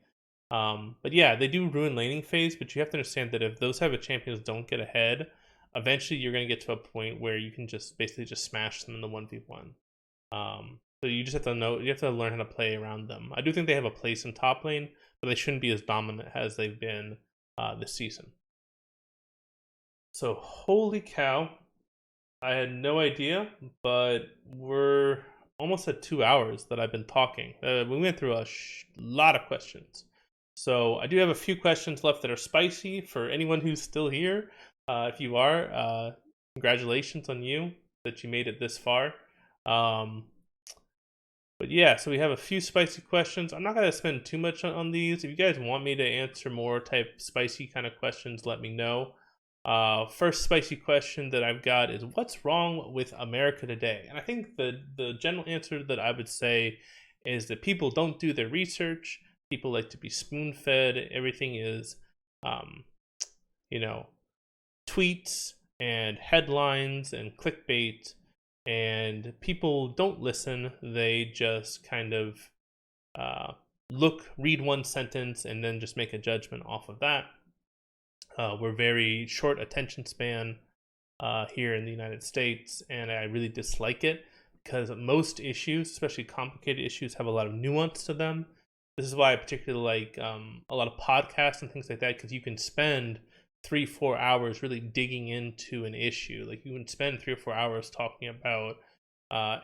But yeah, they do ruin laning phase, but you have to understand that if those type of champions don't get ahead, eventually you're going to get to a point where you can just basically just smash them in the 1v1. So you just have to know, you have to learn how to play around them. I do think they have a place in top lane, but they shouldn't be as dominant as they've been this season. So holy cow, I had no idea, but we're almost at 2 hours that I've been talking. We went through a lot of questions. So I do have a few questions left that are spicy for anyone who's still here. If you are, congratulations on you that you made it this far. But yeah, so we have a few spicy questions. I'm not going to spend too much on these. If you guys want me to answer more type spicy kind of questions, let me know. First spicy question that I've got is, what's wrong with America today? And I think the general answer that I would say is that people don't do their research. People like to be spoon-fed. Everything is, tweets and headlines and clickbait, and people don't listen. They just kind of read one sentence and then just make a judgment off of that. We're very short attention span here in the United States, and I really dislike it because most issues, especially complicated issues, have a lot of nuance to them. This is why I particularly like a lot of podcasts and things like that, because you can spend 3-4 hours really digging into an issue. Like you can spend 3 or 4 hours talking about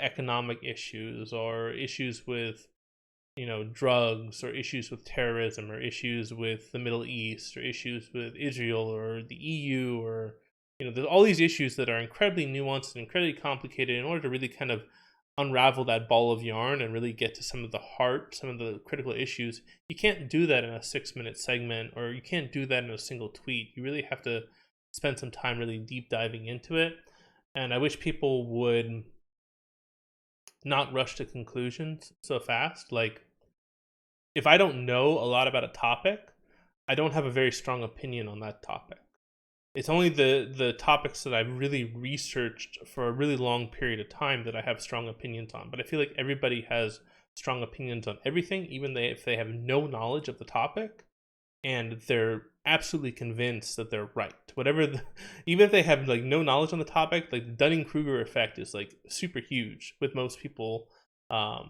economic issues, or issues with drugs, or issues with terrorism, or issues with the Middle East, or issues with Israel or the EU, or there's all these issues that are incredibly nuanced and incredibly complicated. In order to really kind of unravel that ball of yarn and really get to some of the critical issues, you can't do that in a 6-minute segment, or you can't do that in a single tweet. You really have to spend some time really deep diving into it. And I wish people would not rush to conclusions so fast. Like, if I don't know a lot about a topic, I don't have a very strong opinion on that topic. It's only the topics that I've really researched for a really long period of time that I have strong opinions on. But I feel like everybody has strong opinions on everything, even if they have no knowledge of the topic, and they're absolutely convinced that they're right. Even if they have like no knowledge on the topic, like the Dunning-Kruger effect is like super huge with most people, at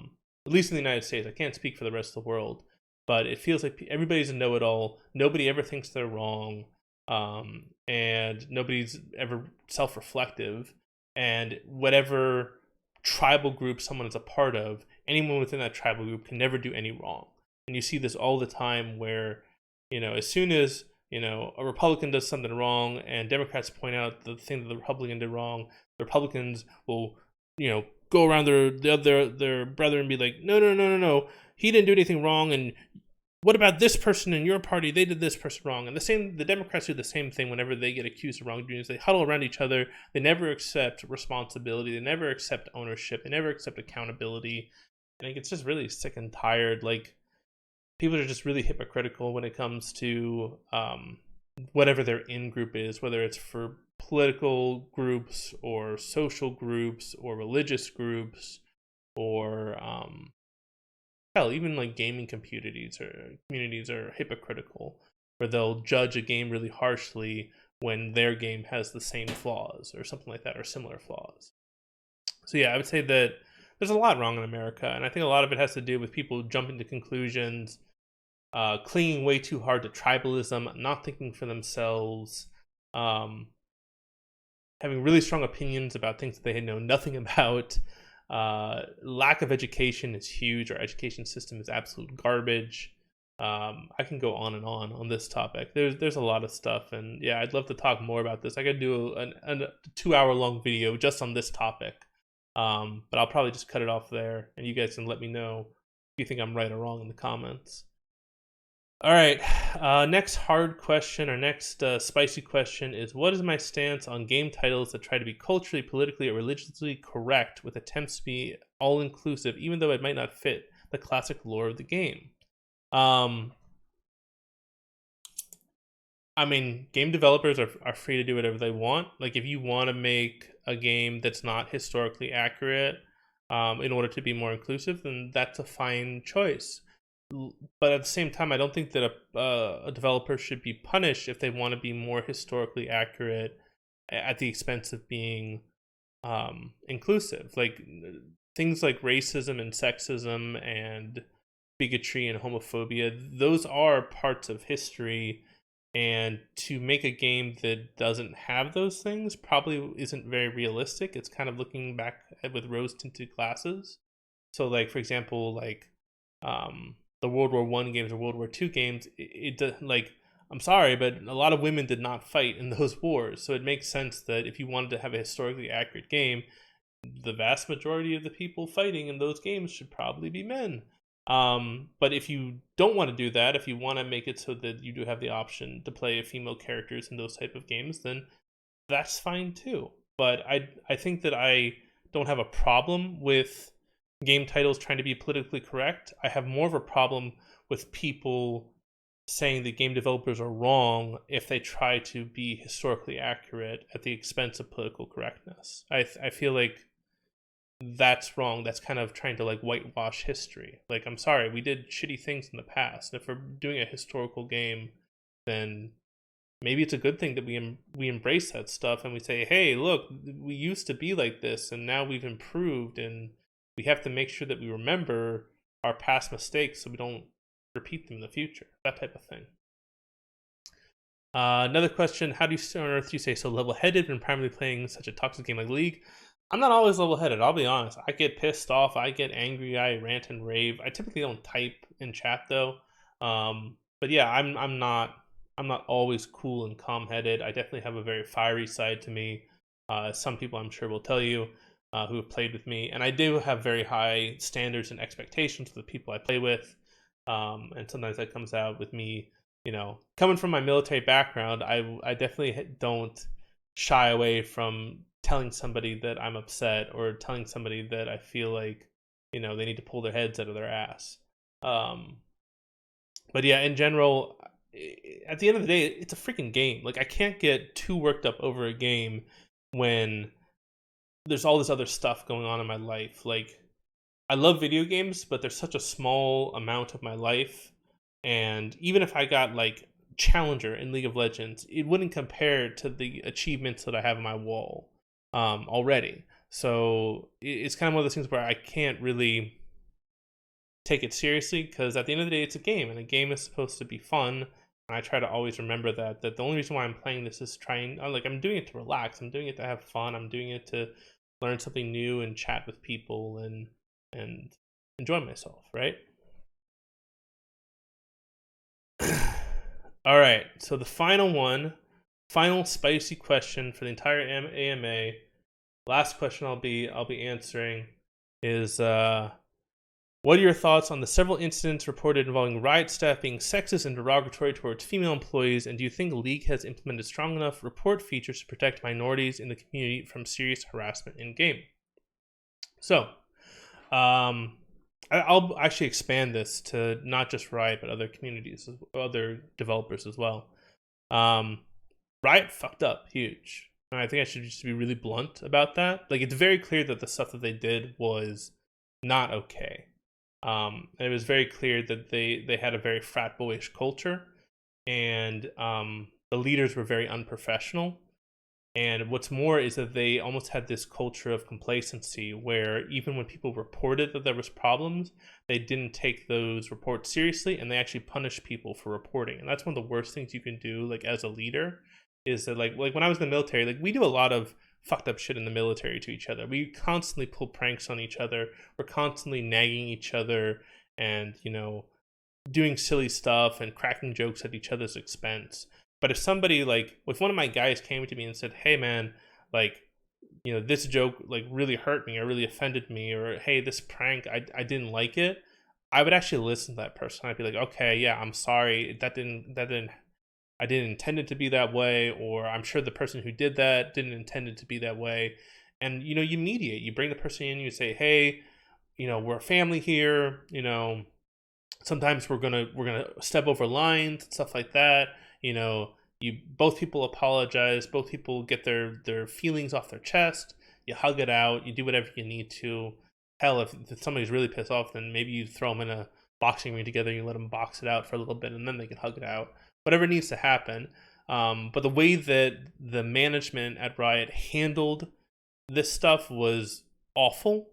least in the United States. I can't speak for the rest of the world, but it feels like everybody's a know-it-all. Nobody ever thinks they're wrong. and nobody's ever self-reflective. And whatever tribal group someone is a part of, anyone within that tribal group can never do any wrong. And you see this all the time where, as soon as, a Republican does something wrong and Democrats point out the thing that the Republican did wrong, the Republicans will, go around their brother and be like, no, no, no, no, no, he didn't do anything wrong, and what about this person in your party? They did this person wrong. And the Democrats do the same thing whenever they get accused of wrongdoing. They huddle around each other. They never accept responsibility. They never accept ownership. They never accept accountability. I think it's just really sick and tired. Like, people are just really hypocritical when it comes to whatever their in-group is, whether it's for political groups or social groups or religious groups or hell, even like gaming communities are hypocritical, where they'll judge a game really harshly when their game has the same flaws or something like that, or similar flaws. So yeah, I would say that there's a lot wrong in America, and I think a lot of it has to do with people jumping to conclusions, clinging way too hard to tribalism, not thinking for themselves, having really strong opinions about things that they know nothing about. Lack of education is huge. Our education system is absolute garbage. I can go on and on this topic. There's a lot of stuff, and yeah, I'd love to talk more about this. I could do a 2-hour long video just on this topic, but I'll probably just cut it off there, and you guys can let me know if you think I'm right or wrong in the comments. All right, next hard question, or next spicy question is, what is my stance on game titles that try to be culturally, politically, or religiously correct with attempts to be all-inclusive, even though it might not fit the classic lore of the game? I mean, game developers are free to do whatever they want. Like, if you want to make a game that's not historically accurate in order to be more inclusive, then that's a fine choice. But at the same time, I don't think that a developer should be punished if they want to be more historically accurate at the expense of being inclusive. Like, things like racism and sexism and bigotry and homophobia, those are parts of history. And to make a game that doesn't have those things probably isn't very realistic. It's kind of looking back with rose-tinted glasses. So, like, for example, like the World War I games or World War II games, like, I'm sorry, but a lot of women did not fight in those wars. So it makes sense that if you wanted to have a historically accurate game, the vast majority of the people fighting in those games should probably be men. But if you don't want to do that, if you want to make it so that you do have the option to play female characters in those type of games, then that's fine too. But I think that I don't have a problem with game titles trying to be politically correct. I have more of a problem with people saying that game developers are wrong if they try to be historically accurate at the expense of political correctness. I feel like that's wrong. That's kind of trying to like whitewash history. Like, I'm sorry, we did shitty things in the past. If we're doing a historical game, then maybe it's a good thing that we embrace that stuff and we say, hey, look, we used to be like this and now we've improved, and we have to make sure that we remember our past mistakes so we don't repeat them in the future. That type of thing. Another question, how do you on earth do you stay so level-headed when primarily playing such a toxic game like League? I'm not always level-headed, I'll be honest. I get pissed off, I get angry, I rant and rave. I typically don't type in chat though. But yeah, I'm not always cool and calm-headed. I definitely have a very fiery side to me. Some people I'm sure will tell you who have played with me, and I do have very high standards and expectations for the people I play with. And sometimes that comes out with me, coming from my military background. I definitely don't shy away from telling somebody that I'm upset, or telling somebody that I feel like, they need to pull their heads out of their ass. But yeah, in general, at the end of the day, it's a freaking game. Like, I can't get too worked up over a game when there's all this other stuff going on in my life. Like, I love video games, but there's such a small amount of my life. And even if I got like Challenger in League of Legends, it wouldn't compare to the achievements that I have on my wall already. So it's kind of one of those things where I can't really take it seriously, because at the end of the day, it's a game, and a game is supposed to be fun. And I try to always remember that the only reason why I'm playing this is trying, like, I'm doing it to relax. I'm doing it to have fun. I'm doing it to learn something new and chat with people and enjoy myself, right? All right. So the final spicy question for the entire AMA. Last question I'll be answering is what are your thoughts on the several incidents reported involving Riot staff being sexist and derogatory towards female employees, and do you think the league has implemented strong enough report features to protect minorities in the community from serious harassment in game? So, I'll actually expand this to not just Riot but other communities, other developers as well. Riot fucked up huge. And I think I should just be really blunt about that. Like, it's very clear that the stuff that they did was not okay. And it was very clear that they had a very frat boyish culture, and the leaders were very unprofessional. And what's more is that they almost had this culture of complacency where even when people reported that there was problems, they didn't take those reports seriously, and they actually punished people for reporting. And that's one of the worst things you can do, like, as a leader, is that like when I was in the military, like, we do a lot of fucked up shit in the military to each other. We constantly pull pranks on each other. We're constantly nagging each other and, you know, doing silly stuff and cracking jokes at each other's expense. But if somebody, like, if one of my guys came to me and said, hey man, like, you know, this joke like really hurt me or really offended me, or hey, this prank, I didn't like it, I would actually listen to that person. I'd be like, okay, yeah, I'm sorry, I didn't intend it to be that way, or I'm sure the person who did that didn't intend it to be that way. And, you know, you mediate, you bring the person in, you say, hey, you know, we're a family here, you know, sometimes we're gonna step over lines, stuff like that. You know, both people apologize, both people get their feelings off their chest, you hug it out, you do whatever you need to. Hell, if somebody's really pissed off, then maybe you throw them in a boxing ring together, you let them box it out for a little bit, and then they can hug it out. Whatever needs to happen. But the way that the management at Riot handled this stuff was awful,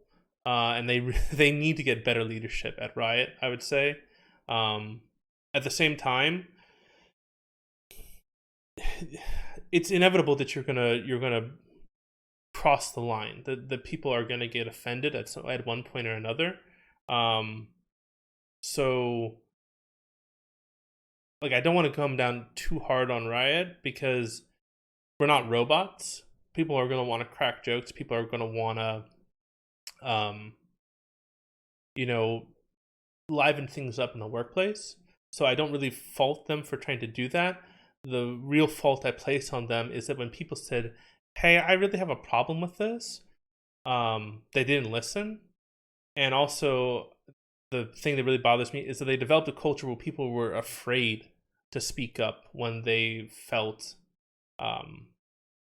and they need to get better leadership at Riot, I would say. At the same time, it's inevitable that you're gonna cross the line. The people are gonna get offended at one point or another. So, like, I don't want to come down too hard on Riot because we're not robots. People are gonna want to crack jokes. People are gonna want to, you know, liven things up in the workplace. So I don't really fault them for trying to do that. The real fault I place on them is that when people said, hey, I really have a problem with this, they didn't listen. And also, the thing that really bothers me is that they developed a culture where people were afraid to speak up when they felt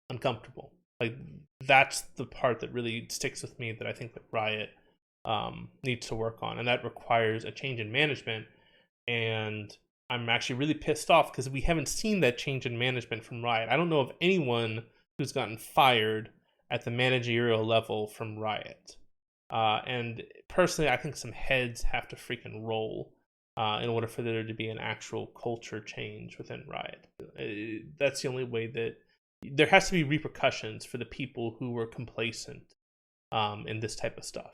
uncomfortable. Like, that's the part that really sticks with me, that I think that Riot needs to work on, and that requires a change in management. And I'm actually really pissed off because we haven't seen that change in management from Riot. I don't know of anyone who's gotten fired at the managerial level from Riot. And personally, I think some heads have to freaking roll in order for there to be an actual culture change within Riot. That's the only way that there has to be repercussions for the people who were complacent in this type of stuff.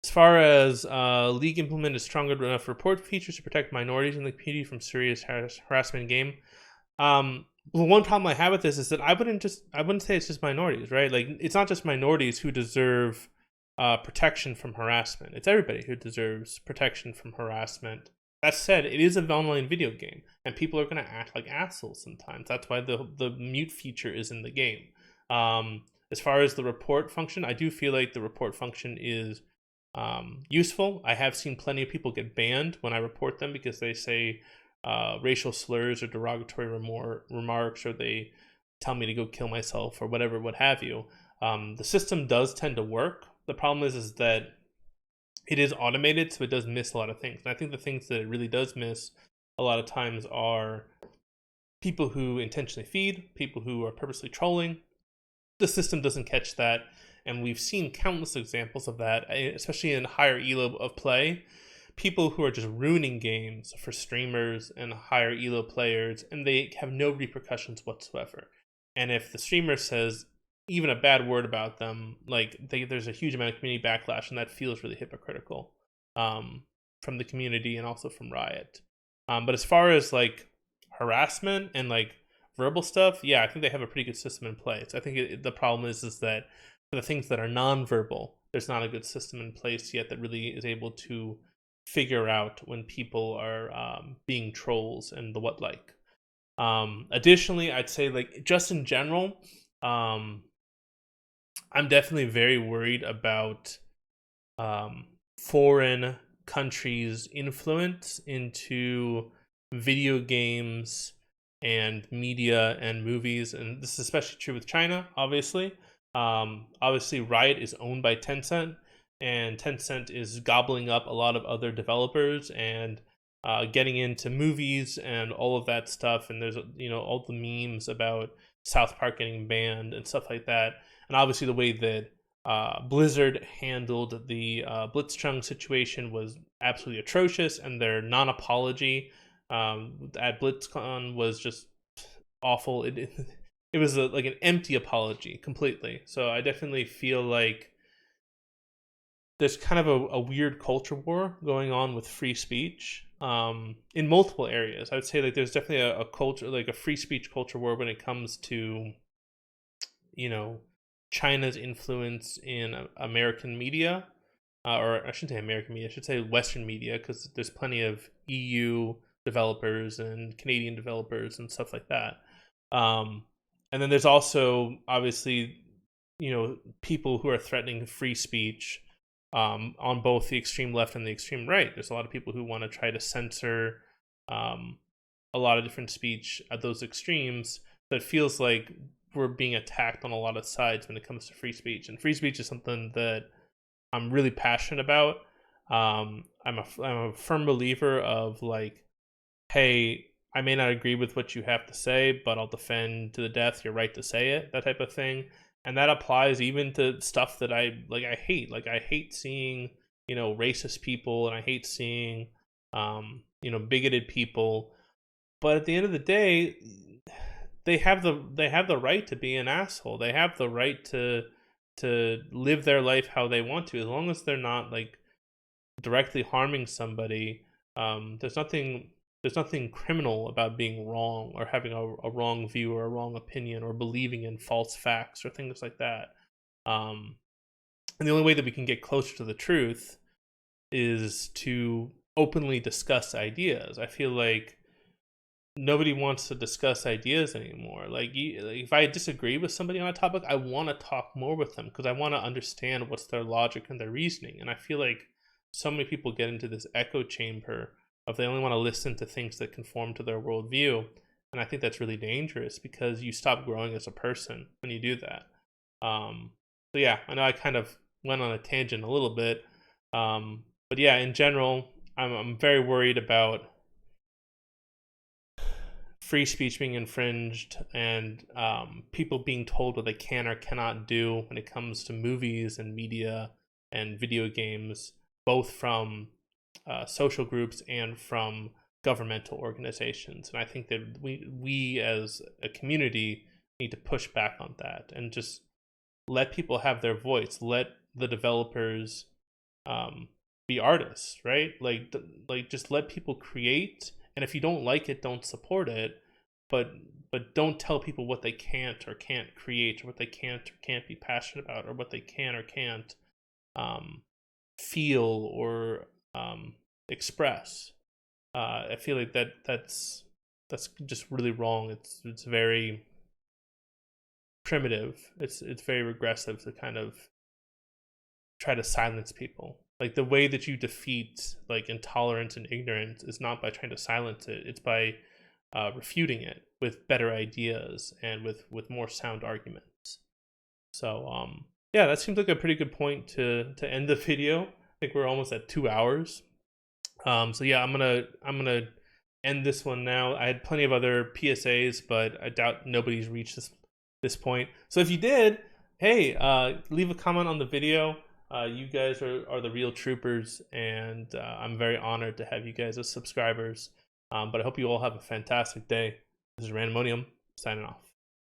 As far as League implemented stronger enough report features to protect minorities in the community from serious harassment in game. Well, one problem I have with this is that I wouldn't say it's just minorities, right? Like, it's not just minorities who deserve protection from harassment. It's everybody who deserves protection from harassment. That said, it is an online video game, and people are going to act like assholes sometimes. That's why the mute feature is in the game. As far as the report function, I do feel like the report function is useful. I have seen plenty of people get banned when I report them because they say racial slurs or derogatory remarks, or they tell me to go kill myself or whatever, what have you. The system does tend to work. The problem is that it is automated, so it does miss a lot of things. And I think the things that it really does miss a lot of times are people who intentionally feed, people who are purposely trolling. The system doesn't catch that, and we've seen countless examples of that, especially in higher elo of play. people who are just ruining games for streamers and higher elo players, and they have no repercussions whatsoever. And if the streamer says even a bad word about them, like there's a huge amount of community backlash, and that feels really hypocritical from the community and also from Riot. But as far as like harassment and like verbal stuff, yeah, I think they have a pretty good system in place. I think the problem is that for the things that are non-verbal, there's not a good system in place yet that really is able to figure out when people are being trolls and the what like. Additionally, I'd say like just in general, I'm definitely very worried about foreign countries' influence into video games and media and movies, and this is especially true with China, obviously. Obviously, Riot is owned by Tencent, and Tencent is gobbling up a lot of other developers and getting into movies and all of that stuff. And there's all the memes about South Park getting banned and stuff like that. And obviously, the way that Blizzard handled the Blitzchung situation was absolutely atrocious, and their non-apology at BlitzCon was just awful. It was like an empty apology completely. So I definitely feel like there's kind of a weird culture war going on with free speech in multiple areas. I would say like there's definitely a culture, like a free speech culture war when it comes to, China's influence in American media, or I shouldn't say American media, I should say Western media, because there's plenty of EU developers and Canadian developers and stuff like that. And then there's also obviously, people who are threatening free speech on both the extreme left and the extreme right. There's a lot of people who want to try to censor a lot of different speech at those extremes. So it feels like we're being attacked on a lot of sides when it comes to free speech. And free speech is something that I'm really passionate about. I'm a firm believer of like, hey, I may not agree with what you have to say, but I'll defend to the death your right to say it, that type of thing. And that applies even to stuff that I hate. Like I hate seeing, racist people, and I hate seeing bigoted people. But at the end of the day, they have the right to be an asshole. They have the right to live their life how they want to, as long as they're not like directly harming somebody. There's nothing criminal about being wrong or having a wrong view or a wrong opinion or believing in false facts or things like that. And the only way that we can get closer to the truth is to openly discuss ideas. I feel like nobody wants to discuss ideas anymore. Like if I disagree with somebody on a topic, I want to talk more with them because I want to understand what's their logic and their reasoning. And I feel like so many people get into this echo chamber of they only want to listen to things that conform to their worldview. And I think that's really dangerous because you stop growing as a person when you do that. So yeah, I know I kind of went on a tangent a little bit. But yeah, in general, I'm very worried about free speech being infringed and people being told what they can or cannot do when it comes to movies and media and video games, both from social groups and from governmental organizations. And I think that we as a community need to push back on that and just let people have their voice. Let the developers be artists, right? Like just let people create. And if you don't like it, don't support it. But don't tell people what they can't or can't create, or what they can't or can't be passionate about, or what they can or can't feel or express. I feel like that's just really wrong. It's very primitive. It's very regressive to kind of try to silence people. Like the way that you defeat like intolerance and ignorance is not by trying to silence it. It's by refuting it with better ideas and with more sound arguments. So yeah, that seems like a pretty good point to end the video. I think we're almost at 2 hours. So yeah, I'm gonna end this one now. I had plenty of other PSAs, but I doubt nobody's reached this point. So if you did, hey, leave a comment on the video. You guys are the real troopers, and I'm very honored to have you guys as subscribers. But I hope you all have a fantastic day. This is Randomonium signing off.